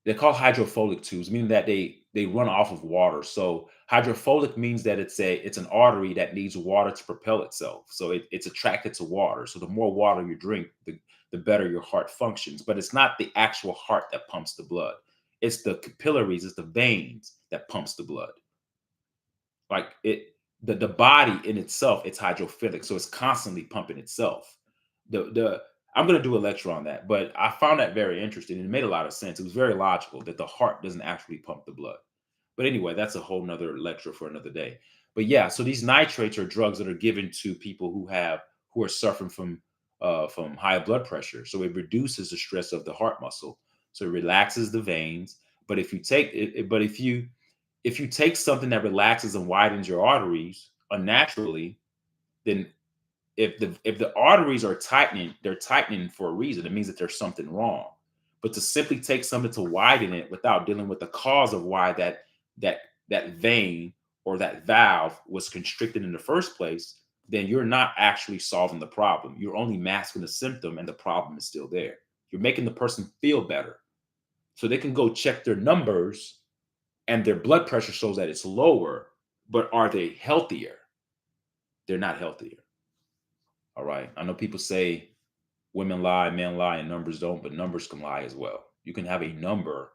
they're called hydrophilic tubes, meaning that they run off of water. So hydrophilic means that it's an artery that needs water to propel itself. So it's attracted to water. So the more water you drink, the better your heart functions. But it's not the actual heart that pumps the blood. It's the capillaries, it's the veins that pumps the blood. Like the body in itself, it's hydrophilic, so it's constantly pumping itself. The I'm gonna do a lecture on that, but I found that very interesting, and it made a lot of sense. It was very logical that the heart doesn't actually pump the blood. But anyway, that's a whole nother lecture for another day. But yeah, so these nitrates are drugs that are given to people who are suffering from high blood pressure. So it reduces the stress of the heart muscle. So it relaxes the veins. But if you take it, but if you take something that relaxes and widens your arteries unnaturally, then if the arteries are tightening, they're tightening for a reason. It means that there's something wrong. But to simply take something to widen it without dealing with the cause of why that that vein or that valve was constricted in the first place, then you're not actually solving the problem. You're only masking the symptom, and the problem is still there. You're making the person feel better, so they can go check their numbers and their blood pressure shows that it's lower, but are they healthier? They're not healthier. All right. I know people say women lie, men lie, and numbers don't, but numbers can lie as well. You can have a number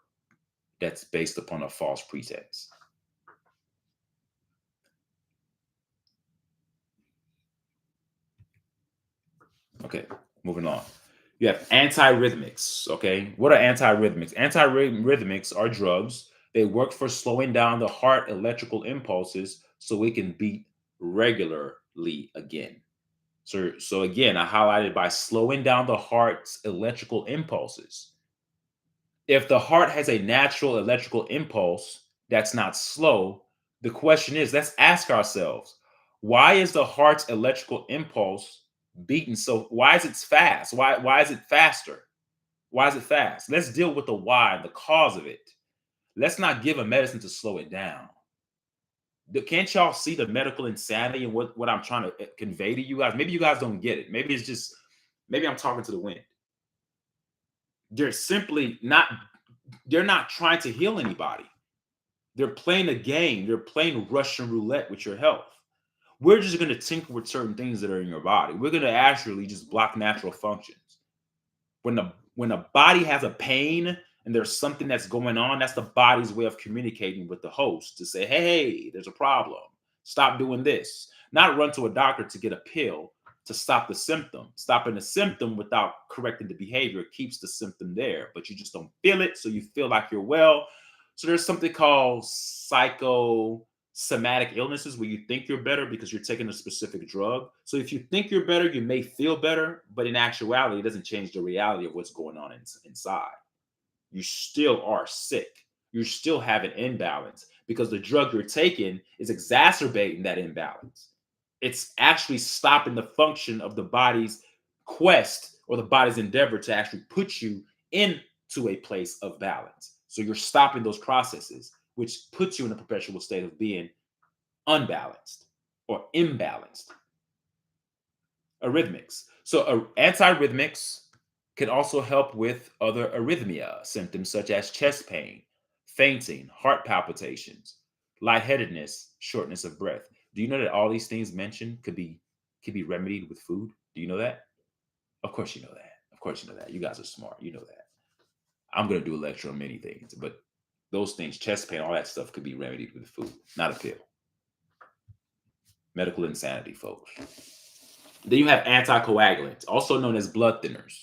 that's based upon a false pretense. Okay, moving on. You have antiarrhythmics. Okay, what are antiarrhythmics? Antiarrhythmics are drugs. They work for slowing down the heart electrical impulses so it can beat regularly again. So again, I highlighted by slowing down the heart's electrical impulses. If the heart has a natural electrical impulse that's not slow, the question is, let's ask ourselves, why is the heart's electrical impulse beating so why is it fast? Why is it faster? Why is it fast? Let's deal with the why, the cause of it. Let's not give a medicine to slow it down. Can't y'all see the medical insanity and what I'm trying to convey to you guys? Maybe you guys don't get it. Maybe it's just maybe I'm talking to the wind. They're simply not they're not trying to heal anybody. They're playing a game. They're playing Russian roulette with your health. We're just going to tinker with certain things that are in your body. We're going to actually just block natural functions. When the body has a pain and there's something that's going on, that's the body's way of communicating with the host to say, hey, there's a problem. Stop doing this. Not run to a doctor to get a pill to stop the symptom. Stopping the symptom without correcting the behavior keeps the symptom there, but you just don't feel it. So you feel like you're well. So there's something called psychosomatic illnesses where you think you're better because you're taking a specific drug. So if you think you're better, you may feel better, but in actuality, it doesn't change the reality of what's going on inside. You still are sick. You still have an imbalance because the drug you're taking is exacerbating that imbalance. It's actually stopping the function of the body's quest or the body's endeavor to actually put you into a place of balance. So you're stopping those processes, which puts you in a perpetual state of being unbalanced or imbalanced. Arrhythmics. So antiarrhythmics can also help with other arrhythmia symptoms such as chest pain, fainting, heart palpitations, lightheadedness, shortness of breath. Do you know that all these things mentioned could be remedied with food? Do you know that? Of course you know that. Of course you know that. You guys are smart. You know that. I'm going to do a lecture on many things, but those things, chest pain, all that stuff could be remedied with food, not a pill. Medical insanity, folks. Then you have anticoagulants, also known as blood thinners.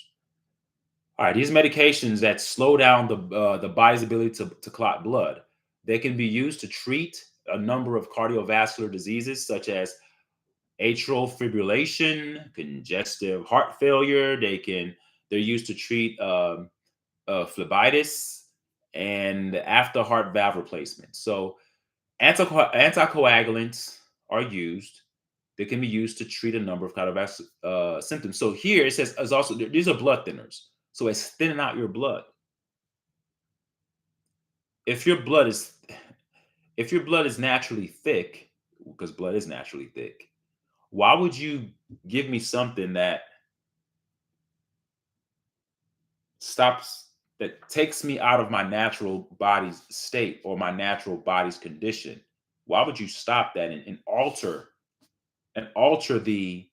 All right, these medications that slow down the body's ability to clot blood, they can be used to treat a number of cardiovascular diseases such as atrial fibrillation, congestive heart failure. They're used to treat phlebitis and after heart valve replacement. So anticoagulants are used. They can be used to treat a number of cardiovascular symptoms. So here it says as also these are blood thinners. So it's thinning out your blood. If your blood is if your blood is naturally thick, because blood is naturally thick, why would you give me something stops that takes me out of my natural body's state or my natural body's condition? Why would you stop that and alter the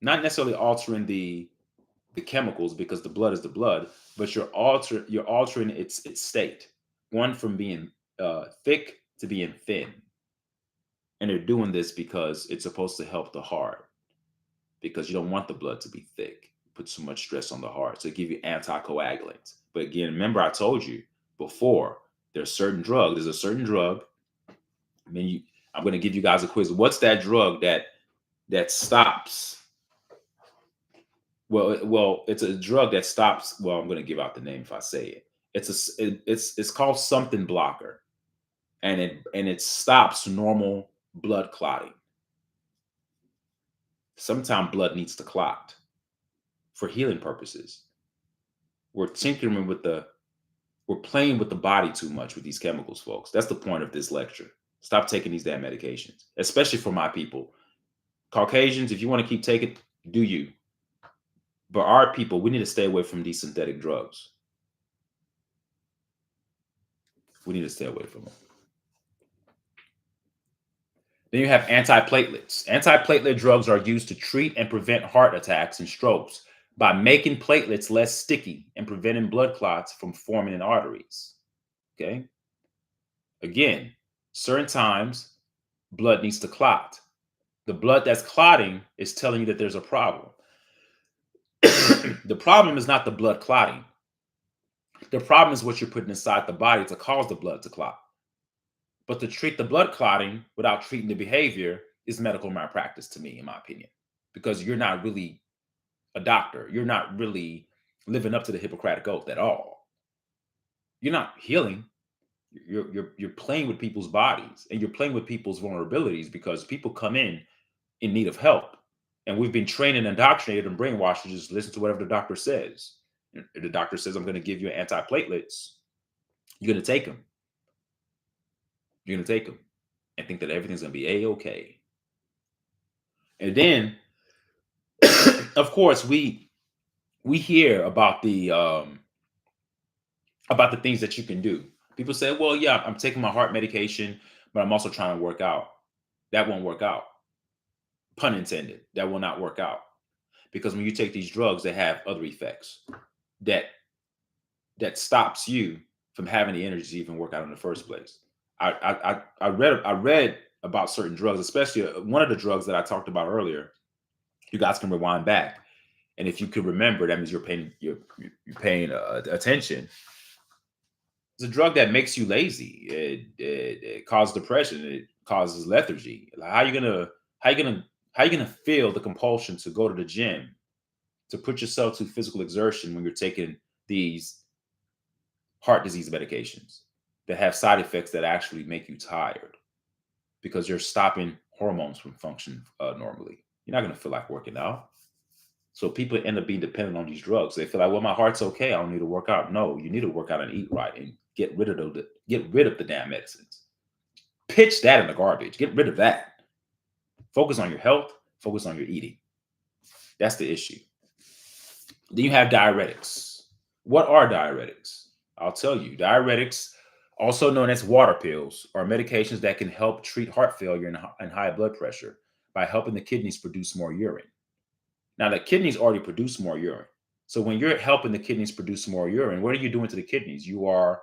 not necessarily altering the chemicals because the blood is the blood, but you're altering its state, one from being thick to being thin. And they're doing this because it's supposed to help the heart because you don't want the blood to be thick, put so much stress on the heart. So they give you anticoagulants. But again, remember I told you before there's certain drug. There's a certain drug. I mean, I'm going to give you guys a quiz. What's that drug that stops? Well, it's a drug that stops. Well, I'm going to give out the name if I say it. It's called something blocker, and it stops normal blood clotting. Sometimes blood needs to clot for healing purposes. We're tinkering we're playing with the body too much with these chemicals, folks. That's the point of this lecture. Stop taking these damn medications, especially for my people. Caucasians, if you want to keep taking, do you. But our people, we need to stay away from these synthetic drugs. We need to stay away from them. Then you have antiplatelets. Antiplatelet drugs are used to treat and prevent heart attacks and strokes by making platelets less sticky and preventing blood clots from forming in arteries. Okay. Again, certain times blood needs to clot. The blood that's clotting is telling you that there's a problem. The problem is not the blood clotting. The problem is what you're putting inside the body to cause the blood to clot. But to treat the blood clotting without treating the behavior is medical malpractice to me, in my opinion, because you're not really a doctor. You're not really living up to the Hippocratic Oath at all. You're not healing. You're playing with people's bodies and you're playing with people's vulnerabilities because people come in need of help. And we've been trained and indoctrinated and brainwashed to just listen to whatever the doctor says. If the doctor says, I'm going to give you antiplatelets, you're going to take them. You're going to take them and think that everything's going to be A-okay. And then, of course, we hear about the things that you can do. People say, well, yeah, I'm taking my heart medication, but I'm also trying to work out. That won't work out. Pun intended. That will not work out. Because when you take these drugs, they have other effects that stops you from having the energy to even work out in the first place. I read about certain drugs, especially one of the drugs that I talked about earlier. You guys can rewind back, and if you can remember, that means you're paying attention. It's a drug that makes you lazy. It causes depression. It causes lethargy. Like, how you gonna feel the compulsion to go to the gym, to put yourself to physical exertion when you're taking these heart disease medications that have side effects that actually make you tired because you're stopping hormones from function normally. You're not going to feel like working out. So people end up being dependent on these drugs. They feel like, well, my heart's okay. I don't need to work out. No, you need to work out and eat right and get rid of the damn medicines. Pitch that in the garbage. Get rid of that. Focus on your health. Focus on your eating. That's the issue. Then you have diuretics. What are diuretics? I'll tell you. Diuretics, also known as water pills, are medications that can help treat heart failure and high blood pressure by helping the kidneys produce more urine. Now, the kidneys already produce more urine. So when you're helping the kidneys produce more urine, what are you doing to the kidneys? You are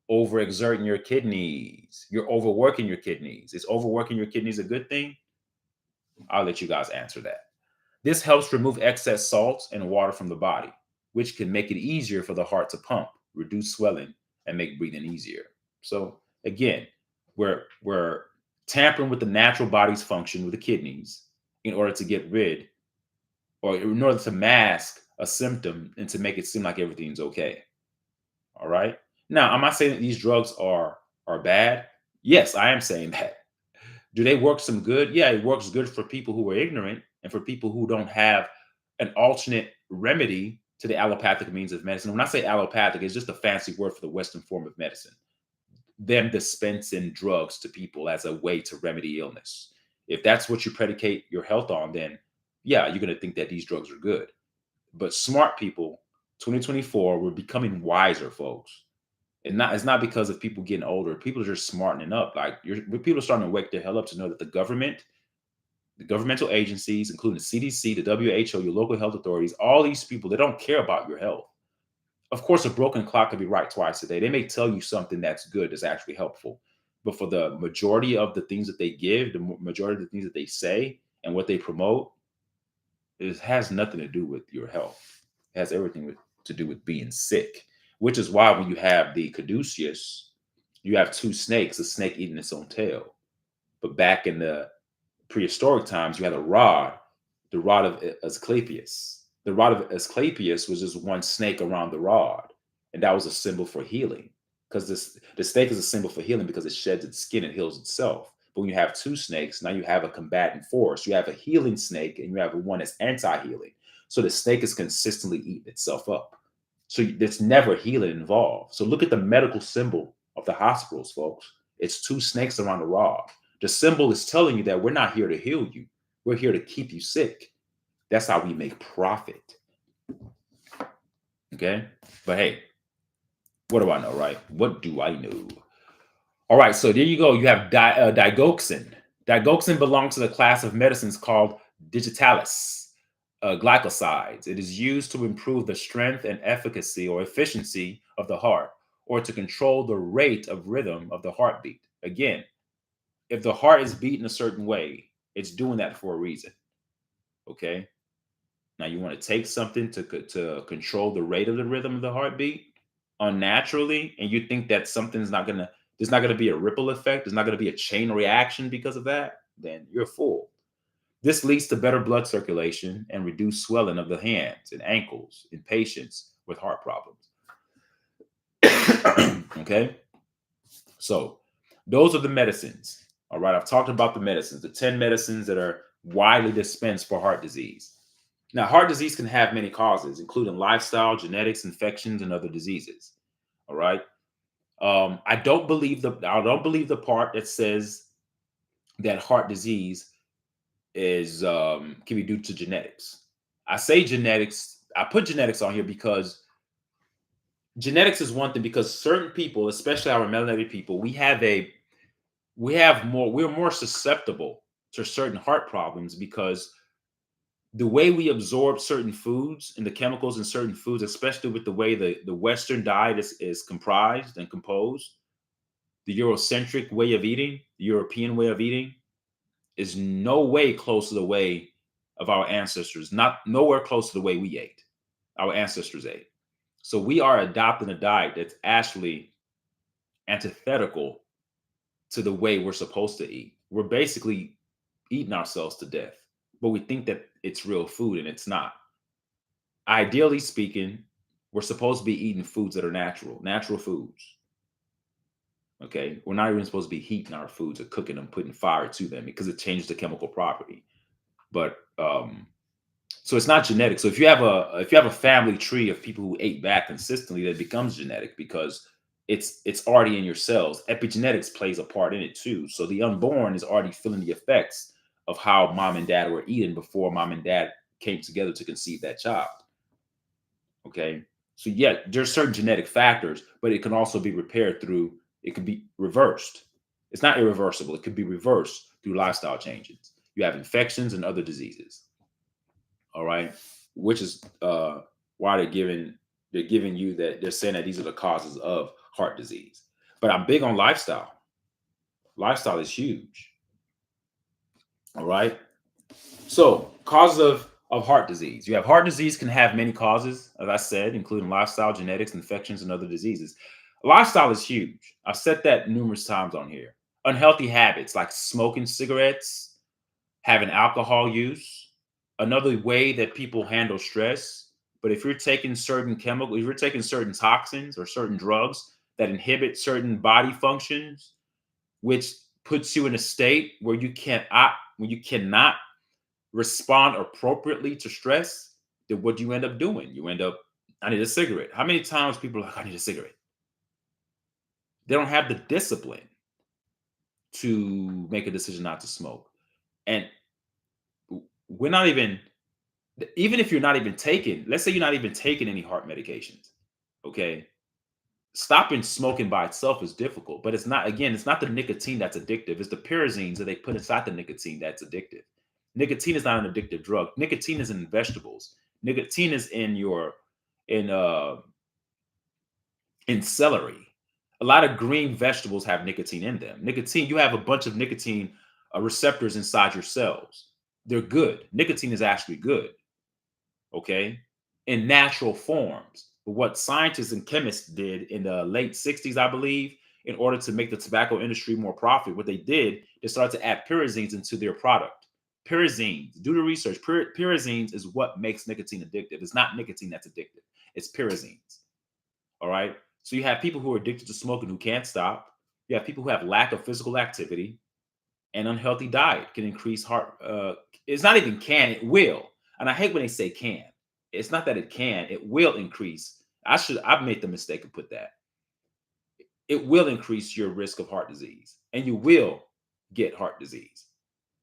overexerting your kidneys. You're overworking your kidneys. Is overworking your kidneys a good thing? I'll let you guys answer that. This helps remove excess salts and water from the body, which can make it easier for the heart to pump, reduce swelling, and make breathing easier. So again, we're tampering with the natural body's function with the kidneys in order to get rid, or in order to mask a symptom and to make it seem like everything's okay. All right. Now, am I saying that these drugs are bad? Yes, I am saying that. Do they work some good? Yeah, it works good for people who are ignorant and for people who don't have an alternate remedy to the allopathic means of medicine. When I say allopathic, it's just a fancy word for the Western form of medicine. Them dispensing drugs to people as a way to remedy illness. If that's what you predicate your health on, then yeah, you're going to think that these drugs are good. But smart people, 2024, we're becoming wiser, folks. And it's not because of people getting older. People are just smartening up. Like people are starting to wake the hell up to know that the governmental agencies, including the CDC, the WHO, your local health authorities, all these people, they don't care about your health. Of course, a broken clock can be right twice a day. They may tell you something that's good, that's actually helpful. But for the majority of the things that they give, the majority of the things that they say and what they promote, it has nothing to do with your health. It has everything to do with being sick, which is why when you have the caduceus, you have two snakes, a snake eating its own tail. But back in the prehistoric times, you had a rod, the rod of Asclepius. The rod of Asclepius was just one snake around the rod, and that was a symbol for healing. Because the snake is a symbol for healing because it sheds its skin and heals itself. But when you have two snakes, now you have a combatant force. You have a healing snake and you have one that's anti-healing. So the snake is consistently eating itself up. So there's never healing involved. So look at the medical symbol of the hospitals, folks. It's two snakes around a rod. The symbol is telling you that we're not here to heal you. We're here to keep you sick. That's how we make profit. Okay? But hey, what do I know, right? What do I know? All right, so there you go. You have digoxin. Digoxin belongs to the class of medicines called digitalis glycosides. It is used to improve the strength and efficacy or efficiency of the heart, or to control the rate of rhythm of the heartbeat. Again, if the heart is beating a certain way, it's doing that for a reason. Okay? Now you want to take something to control the rate of the rhythm of the heartbeat unnaturally, and you think that there's not gonna be a ripple effect, there's not gonna be a chain reaction because of that, then you're a fool. This leads to better blood circulation and reduced swelling of the hands and ankles in patients with heart problems. Okay, so those are the medicines. All right, I've talked about the medicines, the 10 medicines that are widely dispensed for heart disease. Now, heart disease can have many causes, including lifestyle, genetics, infections, and other diseases. All right. I don't believe the part that says that heart disease is can be due to genetics. I say genetics. I put genetics on here because genetics is one thing. Because certain people, especially our melanated people, we're more susceptible to certain heart problems because the way we absorb certain foods and the chemicals in certain foods, especially with the way the Western diet is comprised and composed, the Eurocentric way of eating, the European way of eating, is no way close to the way of our ancestors, not nowhere close to the way we ate, our ancestors ate. So we are adopting a diet that's actually antithetical to the way we're supposed to eat. We're basically eating ourselves to death, but we think that it's real food and it's not. Ideally speaking, we're supposed to be eating foods that are natural foods. Okay, we're not even supposed to be heating our foods or cooking them, putting fire to them because it changes the chemical property. But so it's not genetic. So if you have a family tree of people who ate bad consistently, that becomes genetic because it's already in your cells. Epigenetics plays a part in it too. So the unborn is already feeling the effects of how mom and dad were eating before mom and dad came together to conceive that child. Okay. So yeah, there's certain genetic factors, but it can also be repaired through, it can be reversed. It's not irreversible. It could be reversed through lifestyle changes. You have infections and other diseases. All right. Which is why they're giving you that, they're saying that these are the causes of heart disease. But I'm big on lifestyle. Lifestyle is huge. All right. So, causes of heart disease. You have heart disease can have many causes, as I said, including lifestyle, genetics, infections, and other diseases. Lifestyle is huge. I've said that numerous times on here. Unhealthy habits like smoking cigarettes, having alcohol use, another way that people handle stress. But if you're taking certain chemicals, if you're taking certain toxins or certain drugs that inhibit certain body functions, which puts you in a state where you cannot respond appropriately to stress, then what do you end up doing? You end up, I need a cigarette. How many times people are like, I need a cigarette? They don't have the discipline to make a decision not to smoke. And we're not even if you're not even taking, let's say you're not even taking any heart medications, okay? Stopping smoking by itself is difficult, but it's not, again, it's not the nicotine that's addictive. It's the pyrazines that they put inside the nicotine that's addictive. Nicotine is not an addictive drug. Nicotine is in vegetables. Nicotine is in uh in celery. A lot of green vegetables have nicotine in them. Nicotine, you have a bunch of nicotine receptors inside your cells. They're good. Nicotine is actually good, okay, in natural forms. But what scientists and chemists did in the late 60s, I believe, in order to make the tobacco industry more profitable, what they did, they started to add pyrazines into their product. Pyrazines, do the research. Pyrazines is what makes nicotine addictive. It's not nicotine that's addictive, it's pyrazines. All right. So you have people who are addicted to smoking who can't stop. You have people who have lack of physical activity, and unhealthy diet can increase heart. It's not even can, it will. And I hate when they say can. It's not that it can, it will increase. I've made the mistake of put that. It will increase your risk of heart disease, and you will get heart disease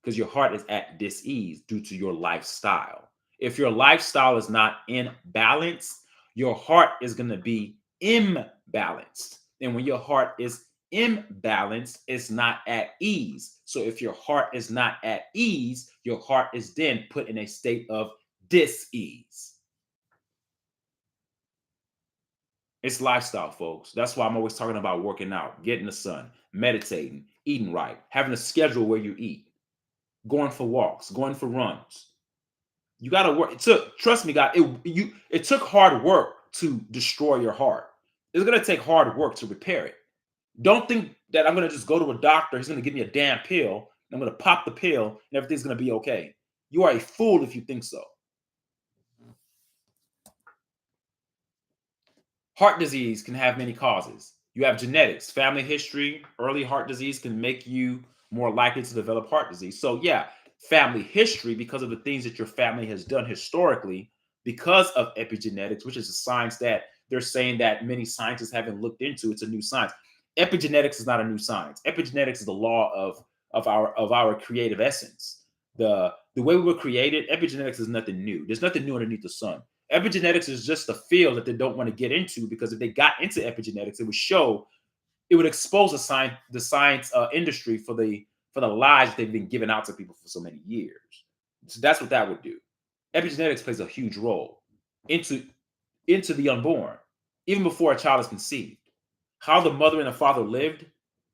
because your heart is at dis-ease due to your lifestyle. If your lifestyle is not in balance, your heart is going to be imbalanced. And when your heart is imbalanced, it's not at ease. So if your heart is not at ease, your heart is then put in a state of dis-ease. It's lifestyle, folks. That's why I'm always talking about working out, getting the sun, meditating, eating right, having a schedule where you eat, going for walks, going for runs. You got to work. It took, trust me, God, it took hard work to destroy your heart. It's going to take hard work to repair it. Don't think that I'm going to just go to a doctor, he's going to give me a damn pill, and I'm going to pop the pill and everything's going to be okay. You are a fool if you think so. Heart disease can have many causes. You have genetics, family history, early heart disease can make you more likely to develop heart disease. So, yeah, family history, because of the things that your family has done historically, because of epigenetics, which is a science that they're saying that many scientists haven't looked into. It's a new science. Epigenetics is not a new science. Epigenetics is the law of our creative essence. The way we were created, epigenetics is nothing new. There's nothing new underneath the sun. Epigenetics is just a field that they don't want to get into, because if they got into epigenetics, it would expose the science industry for the lies that they've been giving out to people for so many years. So that's what that would do. Epigenetics plays a huge role into the unborn, even before a child is conceived. How the mother and the father lived,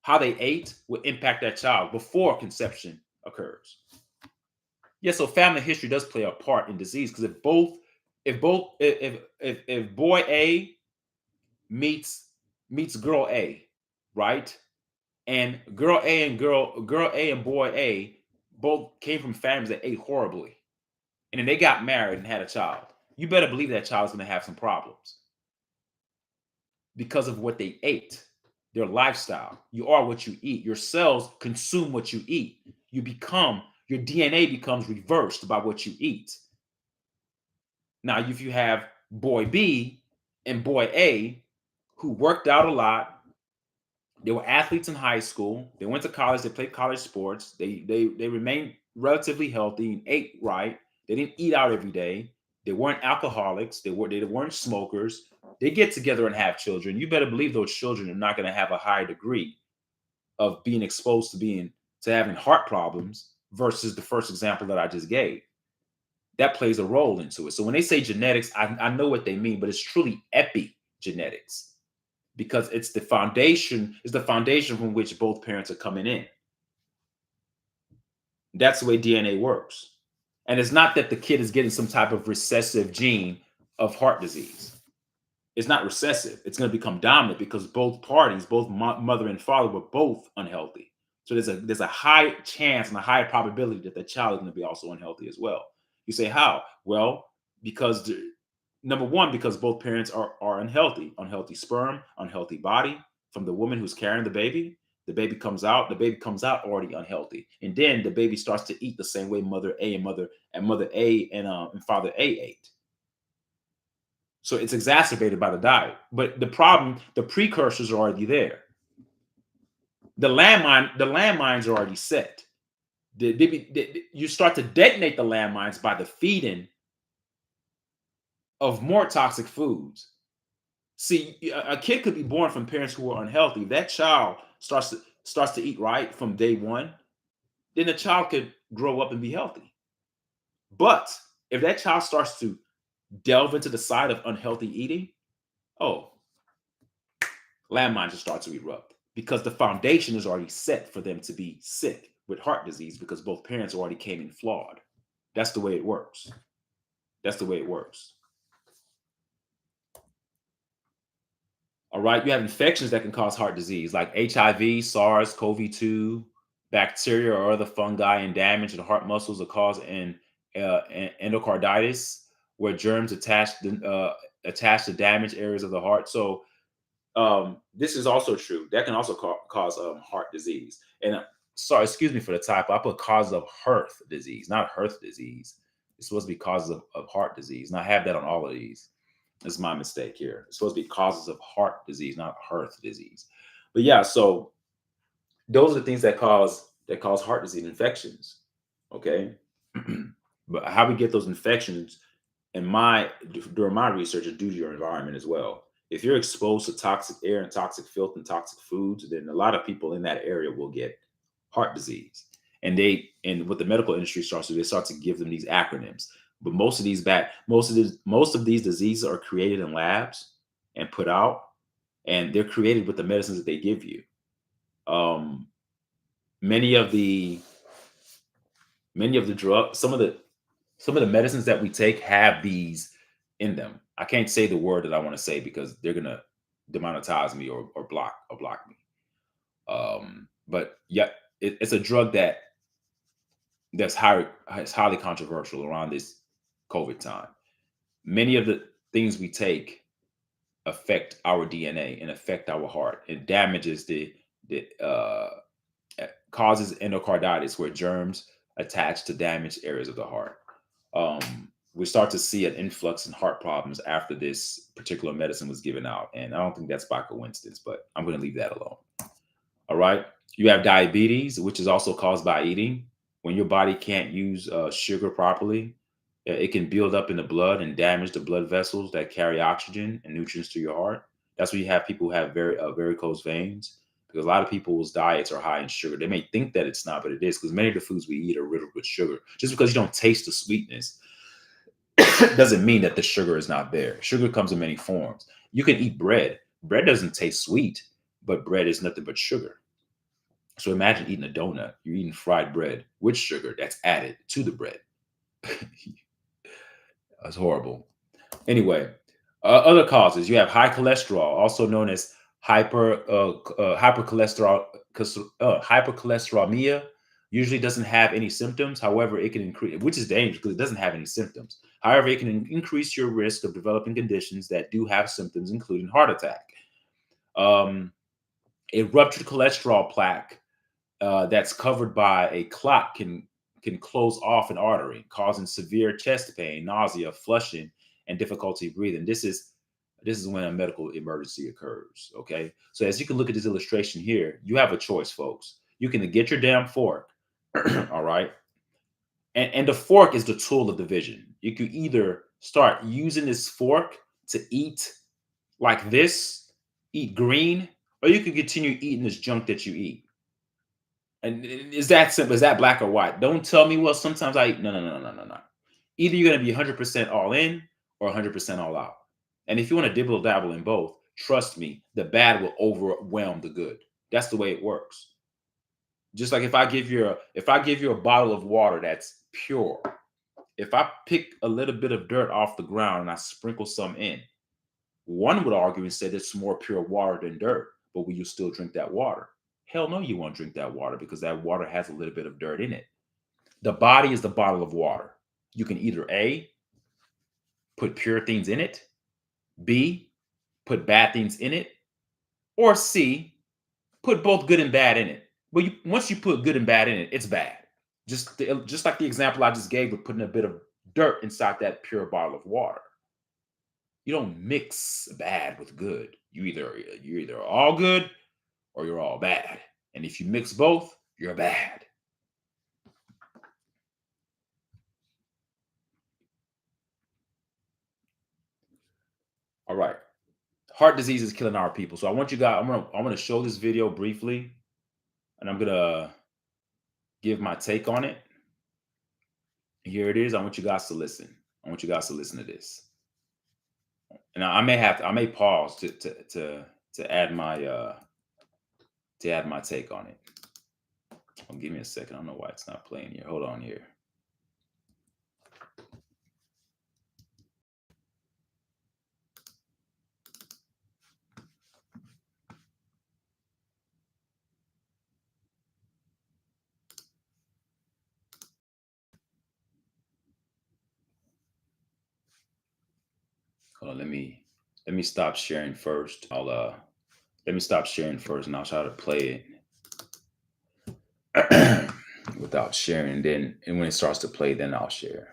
how they ate, will impact that child before conception occurs. Yeah, so family history does play a part in disease, because if boy A meets girl A, right? And girl A and boy A both came from families that ate horribly. And then they got married and had a child. You better believe that child's gonna have some problems because of what they ate. their lifestyle. You are what you eat. Your cells consume what you eat. Your DNA becomes reversed by what you eat. Now, if you have boy B and boy A who worked out a lot, they were athletes in high school, they went to college, they played college sports, they remained relatively healthy and ate right. They didn't eat out every day. They weren't alcoholics. They weren't smokers. They get together and have children. You better believe those children are not going to have a high degree of being exposed to having heart problems versus the first example that I just gave. That plays a role into it. So when they say genetics, I know what they mean, but it's truly epigenetics because it's the foundation from which both parents are coming in. That's the way DNA works. And it's not that the kid is getting some type of recessive gene of heart disease. It's not recessive. It's going to become dominant because both parties, both mother and father, were both unhealthy. So there's a high chance and a high probability that the child is going to be also unhealthy as well. You say how? Well, because number one, because both parents are unhealthy sperm, unhealthy body from the woman who's carrying the baby. The baby comes out already unhealthy, and then the baby starts to eat the same way mother A and father A ate. So it's exacerbated by the diet. But the problem, the precursors are already there. The landmines are already set. You start to detonate the landmines by the feeding of more toxic foods. See, a kid could be born from parents who are unhealthy. If that child starts to eat right from day one, then the child could grow up and be healthy. But if that child starts to delve into the side of unhealthy eating, oh, landmines will start to erupt because the foundation is already set for them to be sick with heart disease because both parents already came in flawed. That's the way it works. That's the way it works. All right. You have infections that can cause heart disease like HIV, SARS, CoV-2, bacteria or other fungi and damage to the heart muscles are caused in endocarditis, where germs attach to damaged areas of the heart. So this is also true. That can also cause heart disease. And sorry, excuse me for the typo. I put causes of heart disease, not heart disease. It's supposed to be causes of heart disease. And I have that on all of these. It's my mistake here. It's supposed to be causes of heart disease, not heart disease. But yeah, so those are the things that cause heart disease infections. Okay. But how we get those infections during my research is due to your environment as well. If you're exposed to toxic air and toxic filth and toxic foods, then a lot of people in that area will get heart disease. And what the medical industry starts to do, they start to give them these acronyms. But most of these diseases are created in labs and put out, and they're created with the medicines that they give you. Many of the drugs, some of the medicines that we take have these in them. I can't say the word that I want to say because they're gonna demonetize me or block me. But yeah, it's a drug that's highly controversial around this COVID time. Many of the things we take affect our DNA and affect our heart. It damages the causes endocarditis, where germs attach to damaged areas of the heart. We start to see an influx in heart problems after this particular medicine was given out. And I don't think that's by coincidence, but I'm going to leave that alone. All right. You have diabetes, which is also caused by eating. When your body can't use sugar properly, it can build up in the blood and damage the blood vessels that carry oxygen and nutrients to your heart. That's why you have people who have varicose veins, because a lot of people's diets are high in sugar. They may think that it's not, but it is, because many of the foods we eat are riddled with sugar. Just because you don't taste the sweetness doesn't mean that the sugar is not there. Sugar comes in many forms. You can eat bread. Bread doesn't taste sweet, but bread is nothing but sugar. So imagine eating a donut. You're eating fried bread with sugar that's added to the bread. That's horrible. Anyway, other causes. You have high cholesterol, also known as hypercholesterolemia. Usually doesn't have any symptoms. However, it can increase, which is dangerous because it doesn't have any symptoms. However, it can increase your risk of developing conditions that do have symptoms, including heart attack. A ruptured cholesterol plaque that's covered by a clot can close off an artery, causing severe chest pain, nausea, flushing, and difficulty breathing. This is when a medical emergency occurs. Okay, so as you can look at this illustration here, you have a choice, folks. You can get your damn fork, all right, and the fork is the tool of division. You could either start using this fork to eat like this, eat green, or you can continue eating this junk that you eat. And is that simple? Is that black or white? Don't tell me, well, sometimes I eat. No, no, no, no, no, no. Either you're going to be 100% all in or 100% all out. And if you want to dibble dabble in both, trust me, the bad will overwhelm the good. That's the way it works. Just like if I give you a bottle of water that's pure, if I pick a little bit of dirt off the ground and I sprinkle some in, one would argue and say that's more pure water than dirt, but will you still drink that water? Hell no, you won't drink that water because that water has a little bit of dirt in it. The body is the bottle of water. You can either A, put pure things in it, B, put bad things in it, or C, put both good and bad in it. But once you put good and bad in it, it's bad. Just like the example I just gave with putting a bit of dirt inside that pure bottle of water. You don't mix bad with good. You're either all good or you're all bad. And if you mix both, you're bad. All right. Heart disease is killing our people. So I want you guys, I'm gonna show this video briefly, and I'm gonna give my take on it. Here it is. I want you guys to listen. I want you guys to listen to this. And I may pause to add my take on it. Give me a second. I don't know why it's not playing here. Hold on here. Hold on, let me stop sharing first. Let me stop sharing first and I'll try to play it without sharing. And when it starts to play, then I'll share.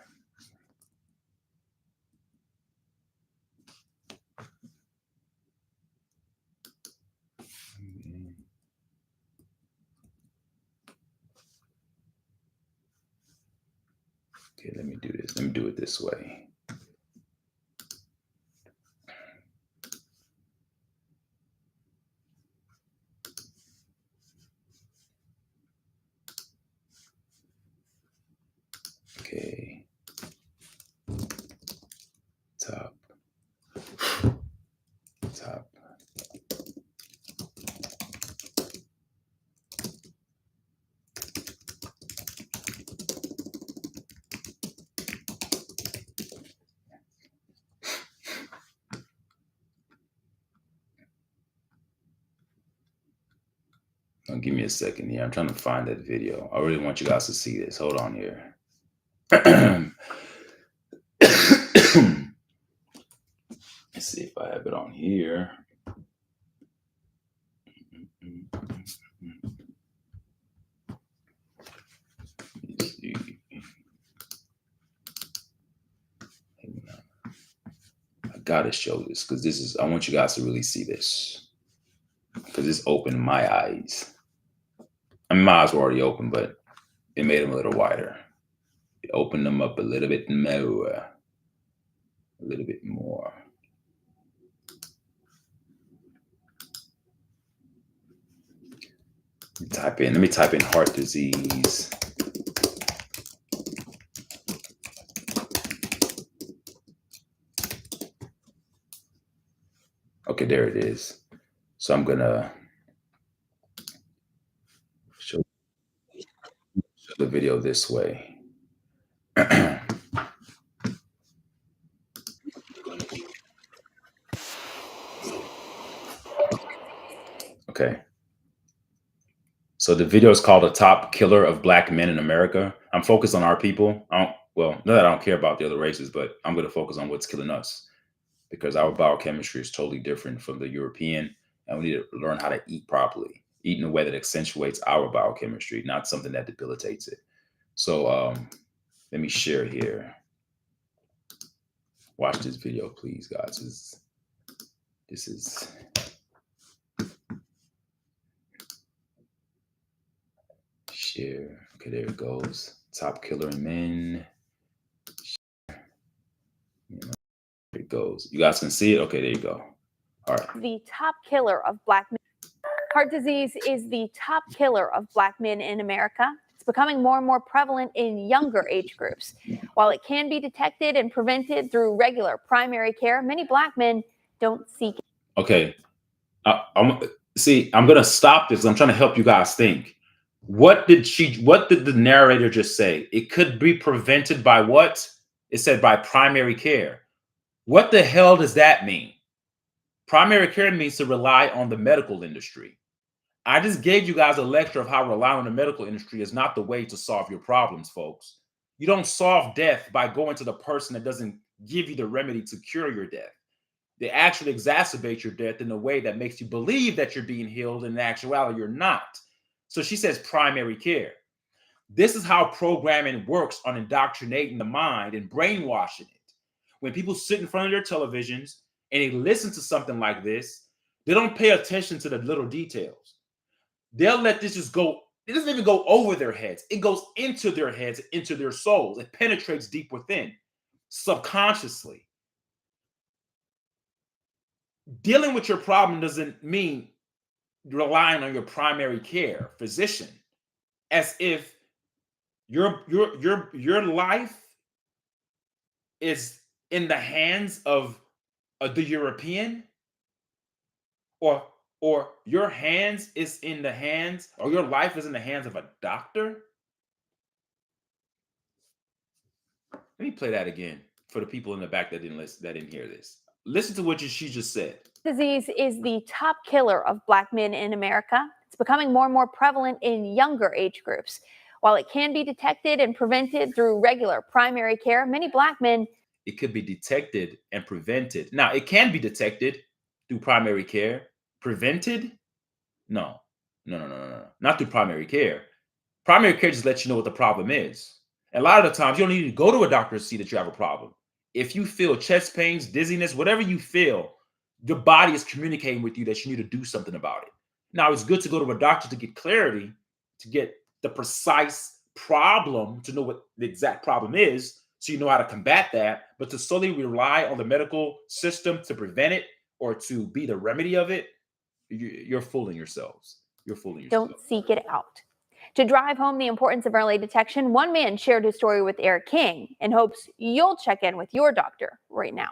Okay, let me do this. Let me do it this way. Okay. Top. Give me a second here. I'm trying to find that video. I really want you guys to see this. Hold on here. Let's see if I have it on here. Let's see. I gotta show this because I want you guys to really see this because this opened my eyes. I mean, my eyes were already open, but it made them a little wider. It opened them up a little bit more. A little bit more. Let me type in heart disease. Okay, there it is. So I'm gonna show the video this way. Okay. So the video is called "The Top Killer of Black Men in America." I'm focused on our people. Not that I don't care about the other races, but I'm going to focus on what's killing us because our biochemistry is totally different from the European And we need to learn how to eat properly, eat in a way that accentuates our biochemistry, not something that debilitates it. So let me share here. Watch this video, please, guys. This is share. Okay, there it goes. Top killer in men. There it goes. You guys can see it? Okay, there you go. All right. The top killer of Black men. Heart disease is the top killer of Black men in America. It's becoming more and more prevalent in younger age groups. While it can be detected and prevented through regular primary care, many Black men don't seek it. Okay. I'm going to stop this. I'm trying to help you guys think. What did the narrator just say? It could be prevented by what? It said by primary care. What the hell does that mean? Primary care means to rely on the medical industry. I just gave you guys a lecture of how relying on the medical industry is not the way to solve your problems, folks. You don't solve death by going to the person that doesn't give you the remedy to cure your death. They actually exacerbate your death in a way that makes you believe that you're being healed, and in actuality, you're not. So she says primary care. This is how programming works on indoctrinating the mind and brainwashing it. When people sit in front of their televisions and they listen to something like this, they don't pay attention to the little details. They'll let this just go. It doesn't even go over their heads. It goes into their heads, into their souls. It penetrates deep within, subconsciously. Dealing with your problem doesn't mean relying on your primary care physician, as if your life is in the hands of the European, or your hands is in the hands, or your life is in the hands of a doctor. Let me play that again for the people in the back that didn't listen, that didn't hear this. Listen to what she just said. Disease is the top killer of Black men in America. It's becoming more and more prevalent in younger age groups. While it can be detected and prevented through regular primary care, many Black men... It could be detected and prevented. Now, it can be detected through primary care. Prevented? No. Not through primary care. Primary care just lets you know what the problem is. And a lot of the times, you don't need to go to a doctor to see that you have a problem. If you feel chest pains, dizziness, whatever you feel, your body is communicating with you that you need to do something about it. Now, it's good to go to a doctor to get clarity, to get the precise problem, to know what the exact problem is, so you know how to combat that. But to solely rely on the medical system to prevent it or to be the remedy of it, you're fooling yourselves. You're fooling yourselves. Don't seek it out. To drive home the importance of early detection, one man shared his story with Eric King in hopes you'll check in with your doctor right now.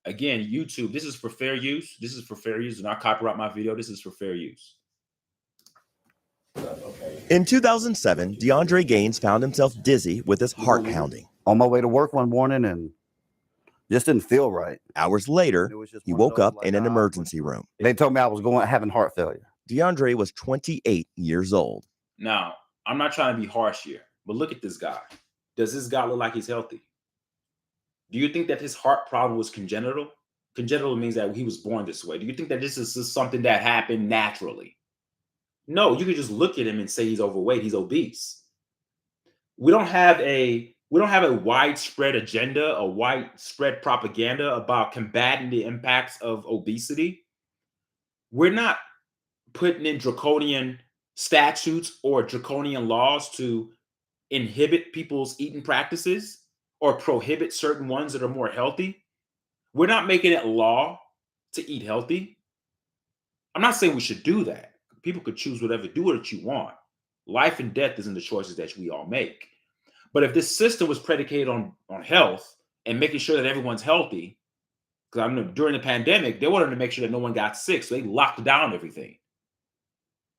Again, YouTube, this is for fair use. This is for fair use. Do not copyright my video. This is for fair use. In 2007, DeAndre Gaines found himself dizzy with his heart pounding. On my way to work one morning and just didn't feel right. Hours later, he woke up in an emergency room. They told me I was having heart failure. DeAndre was 28 years old. Now, I'm not trying to be harsh here, but look at this guy. Does this guy look like he's healthy? Do you think that his heart problem was congenital? Congenital means that he was born this way. Do you think that this is just something that happened naturally? No, you could just look at him and say he's overweight, he's obese. We don't have a widespread agenda, a widespread propaganda about combating the impacts of obesity. We're not putting in draconian statutes or draconian laws to inhibit people's eating practices or prohibit certain ones that are more healthy. We're not making it law to eat healthy. I'm not saying we should do that. People could choose whatever, do what you want. Life and death is in the choices that we all make. But if this system was predicated on health and making sure that everyone's healthy, because I know during the pandemic, they wanted to make sure that no one got sick, so they locked down everything.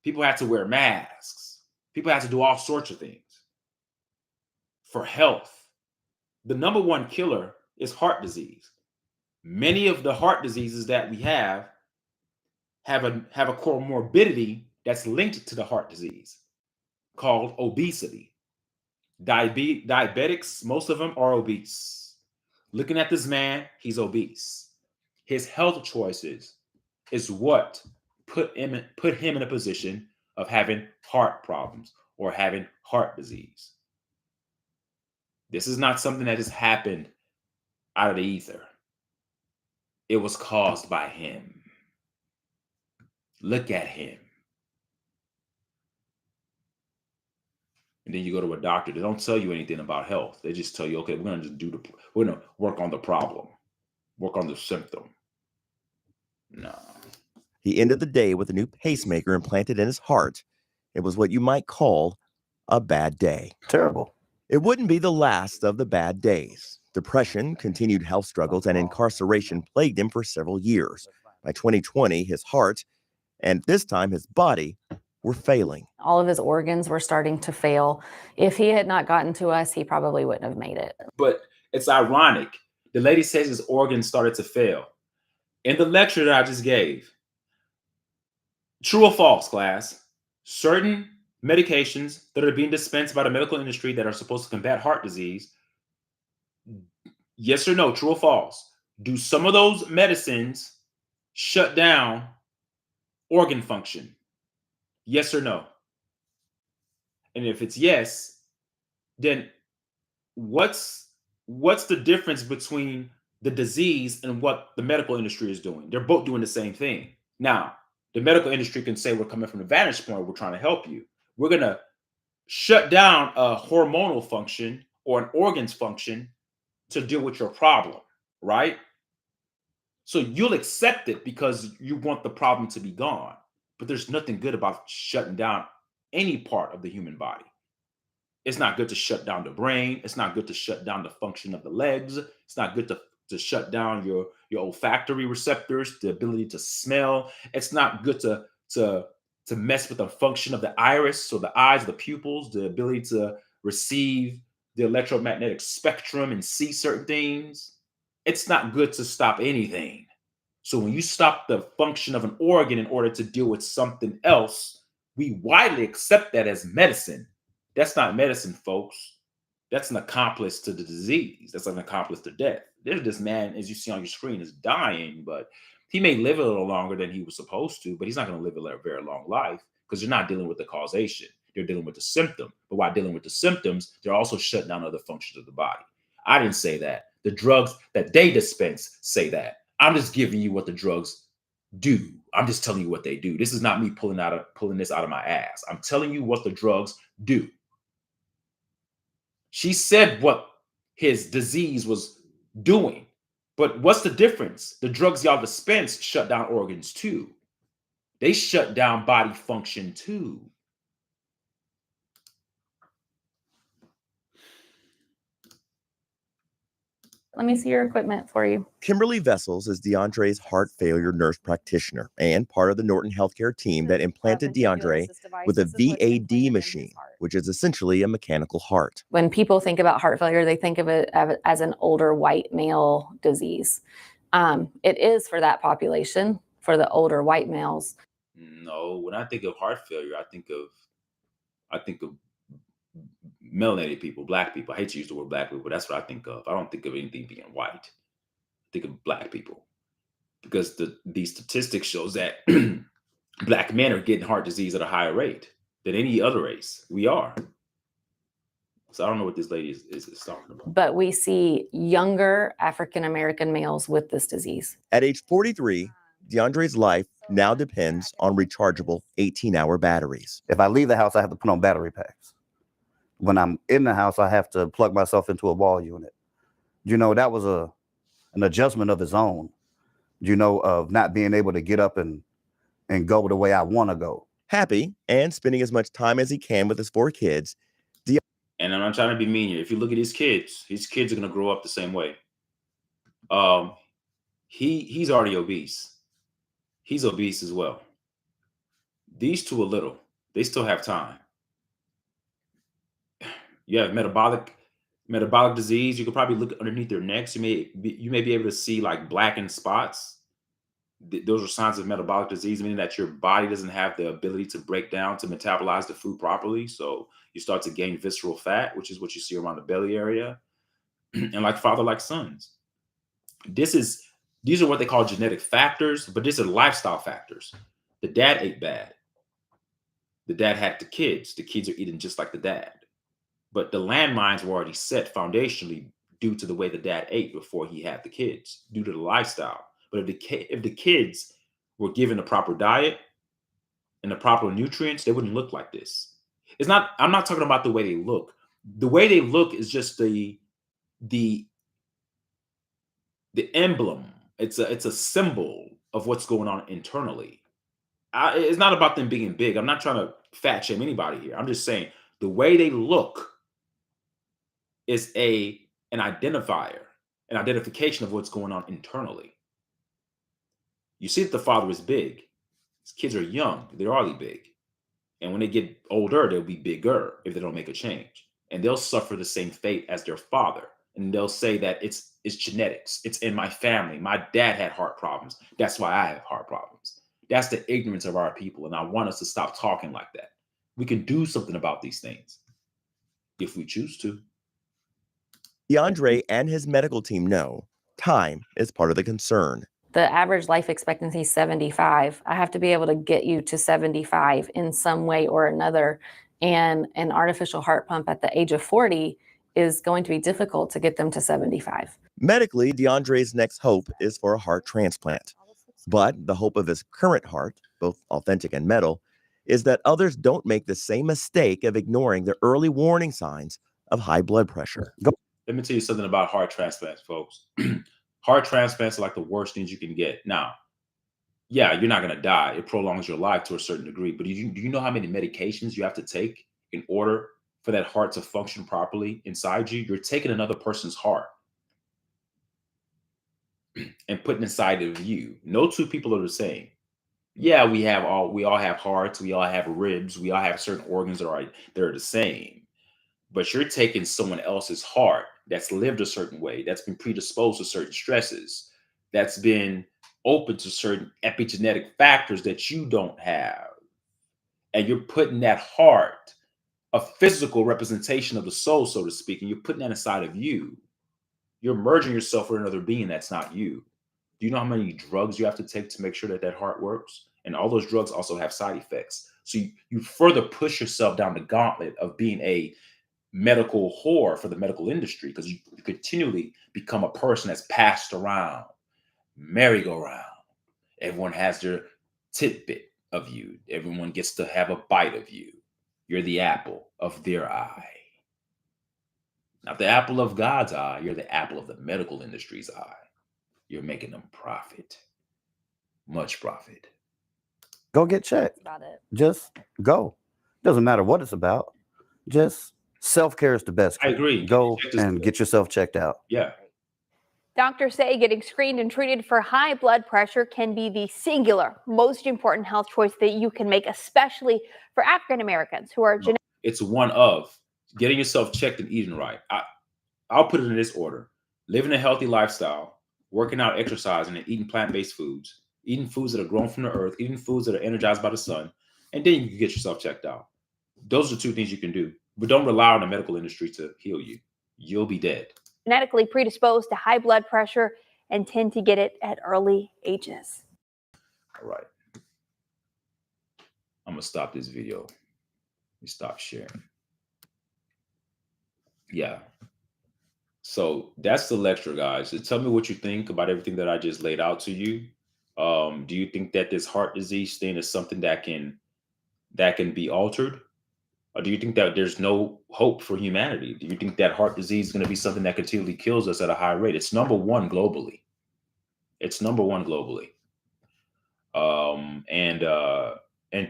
People had to wear masks. People had to do all sorts of things for health. The number one killer is heart disease. Many of the heart diseases that we have a comorbidity that's linked to the heart disease called obesity. Diabetics, most of them are obese. Looking at this man, he's obese. His health choices is what put him in a position of having heart problems or having heart disease. This is not something that just happened out of the ether. It was caused by him. Look at him. And then you go to a doctor. They don't tell you anything about health. They just tell you, okay, we're gonna work on the problem, work on the symptom. No. He ended the day with a new pacemaker implanted in his heart. It was what you might call a bad day. Terrible. It wouldn't be the last of the bad days. Depression, continued health struggles, and incarceration plagued him for several years. By 2020, his heart, and this time his body, were failing. All of his organs were starting to fail. If he had not gotten to us, he probably wouldn't have made it. But it's ironic. The lady says his organs started to fail. In the lecture that I just gave, true or false, class, certain medications that are being dispensed by the medical industry that are supposed to combat heart disease, yes or no, true or false, do some of those medicines shut down organ function? Yes or no? And if it's yes, then what's the difference between the disease and what the medical industry is doing? They're both doing the same thing. Now, the medical industry can say we're coming from the vantage point, we're trying to help you. We're going to shut down a hormonal function or an organ's function to deal with your problem, right? So you'll accept it because you want the problem to be gone. But there's nothing good about shutting down any part of the human body. It's not good to shut down the brain. It's not good to shut down the function of the legs. It's not good to shut down your olfactory receptors, the ability to smell. It's not good to mess with the function of the iris, so the eyes, the pupils, the ability to receive the electromagnetic spectrum and see certain things. It's not good to stop anything. So when you stop the function of an organ in order to deal with something else, we widely accept that as medicine. That's not medicine, folks. That's an accomplice to the disease. That's an accomplice to death. There's this man, as you see on your screen, is dying, but he may live a little longer than he was supposed to, but he's not going to live a very long life because you're not dealing with the causation. They're dealing with the symptom. But while dealing with the symptoms, they're also shutting down other functions of the body. I didn't say that. The drugs that they dispense say that. I'm just giving you what the drugs do. I'm just telling you what they do. This is not me pulling this out of my ass. I'm telling you what the drugs do. She said what his disease was doing. But what's the difference? The drugs y'all dispense shut down organs too. They shut down body function too. Let me see your equipment for you. Kimberly Vessels is DeAndre's heart failure nurse practitioner and part of the Norton Healthcare team that implanted DeAndre with a VAD machine, which is essentially a mechanical heart. When people think about heart failure, they think of it as an older white male disease. It is for that population, for the older white males. No, when I think of heart failure, I think of melanated people, black people. I hate to use the word black people, but that's what I think of. I don't think of anything being white. I think of black people because these statistics shows that black men are getting heart disease at a higher rate than any other race. We are. So I don't know what this lady is talking about. But we see younger African-American males with this disease. At age 43, DeAndre's life now depends on rechargeable 18-hour batteries. If I leave the house, I have to put on battery packs. When I'm in the house, I have to plug myself into a wall unit. You know, that was an adjustment of his own, you know, of not being able to get up and go the way I want to go. Happy and spending as much time as he can with his 4 kids. And I'm not trying to be mean here. If you look at his kids are going to grow up the same way. He's already obese. He's obese as well. These two are little. They still have time. You have metabolic disease. You could probably look underneath their necks. You may be able to see like blackened spots. Those are signs of metabolic disease, meaning that your body doesn't have the ability to break down, to metabolize the food properly. So you start to gain visceral fat, which is what you see around the belly area. And like father, like sons. These are what they call genetic factors, but these are lifestyle factors. The dad ate bad. The dad had the kids. The kids are eating just like the dad. But the landmines were already set foundationally due to the way the dad ate before he had the kids, due to the lifestyle. But if the kids were given the proper diet and the proper nutrients, they wouldn't look like this. It's not. I'm not talking about the way they look. The way they look is just the emblem. It's a symbol of what's going on internally. It's not about them being big. I'm not trying to fat shame anybody here. I'm just saying the way they look is an identifier, an identification of what's going on internally. You see that the father is big. His kids are young. They're already big. And when they get older, they'll be bigger if they don't make a change. And they'll suffer the same fate as their father. And they'll say that it's genetics. It's in my family. My dad had heart problems. That's why I have heart problems. That's the ignorance of our people. And I want us to stop talking like that. We can do something about these things if we choose to. DeAndre and his medical team know time is part of the concern. The average life expectancy is 75. I have to be able to get you to 75 in some way or another. And an artificial heart pump at the age of 40 is going to be difficult to get them to 75. Medically, DeAndre's next hope is for a heart transplant. But the hope of his current heart, both authentic and metal, is that others don't make the same mistake of ignoring the early warning signs of high blood pressure. Let me tell you something about heart transplants, folks. Heart transplants are like the worst things you can get. Now, yeah, you're not going to die. It prolongs your life to a certain degree. But do you know how many medications you have to take in order for that heart to function properly inside you? You're taking another person's heart and putting inside of you. No two people are the same. Yeah, we all have hearts. We all have ribs. We all have certain organs that are the same. But you're taking someone else's heart that's lived a certain way, that's been predisposed to certain stresses, that's been open to certain epigenetic factors that you don't have. And you're putting that heart, a physical representation of the soul, so to speak, and you're putting that inside of you. You're merging yourself with another being that's not you. Do you know how many drugs you have to take to make sure that heart works? And all those drugs also have side effects. So you further push yourself down the gauntlet of being a medical whore for the medical industry, because you continually become a person that's passed around, merry-go-round. Everyone has their tidbit of you. Everyone gets to have a bite of you. You're the apple of their eye. Not the apple of God's eye. You're the apple of the medical industry's eye. You're making them profit. Much profit. Go get checked. That's about it. Just go. Doesn't matter what it's about. Just self-care is the best care. I agree. Go and get yourself checked out. Yeah. Doctors say getting screened and treated for high blood pressure can be the singular most important health choice that you can make, especially for African Americans who are genetic. It's one of getting yourself checked and eating right. I'll put it in this order: living a healthy lifestyle, working out, exercising, and eating plant-based foods, eating foods that are grown from the earth, eating foods that are energized by the sun, and then you can get yourself checked out. Those are two things you can do. But don't rely on the medical industry to heal you. You'll be dead. Genetically predisposed to high blood pressure and tend to get it at early ages. All right. I'm going to stop this video. Let me stop sharing. Yeah. So that's the lecture, guys. So tell me what you think about everything that I just laid out to you. Do you think that this heart disease thing is something that can be altered? Or do you think that there's no hope for humanity? Do you think that heart disease is going to be something that continually kills us at a high rate? It's number one globally. It's number one globally. And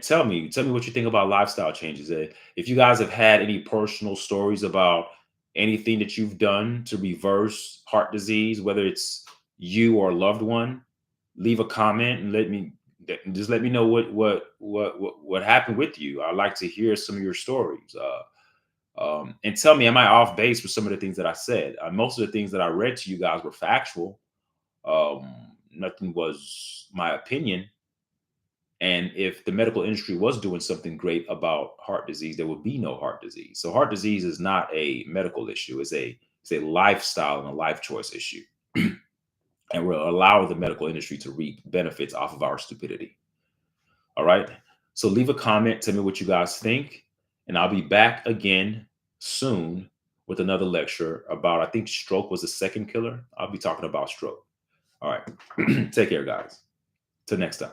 tell me what you think about lifestyle changes. If you guys have had any personal stories about anything that you've done to reverse heart disease, whether it's you or a loved one, leave a comment and let me know what happened with you. I'd like to hear some of your stories. And tell me, am I off base with some of the things that I said? Most of the things that I read to you guys were factual. Nothing was my opinion. And if the medical industry was doing something great about heart disease, there would be no heart disease. So heart disease is not a medical issue. It's a lifestyle and a life choice issue. And we're allowing the medical industry to reap benefits off of our stupidity. All right. So leave a comment. Tell me what you guys think. And I'll be back again soon with another lecture about, I think stroke was the second killer. I'll be talking about stroke. All right. Take care, guys. Till next time.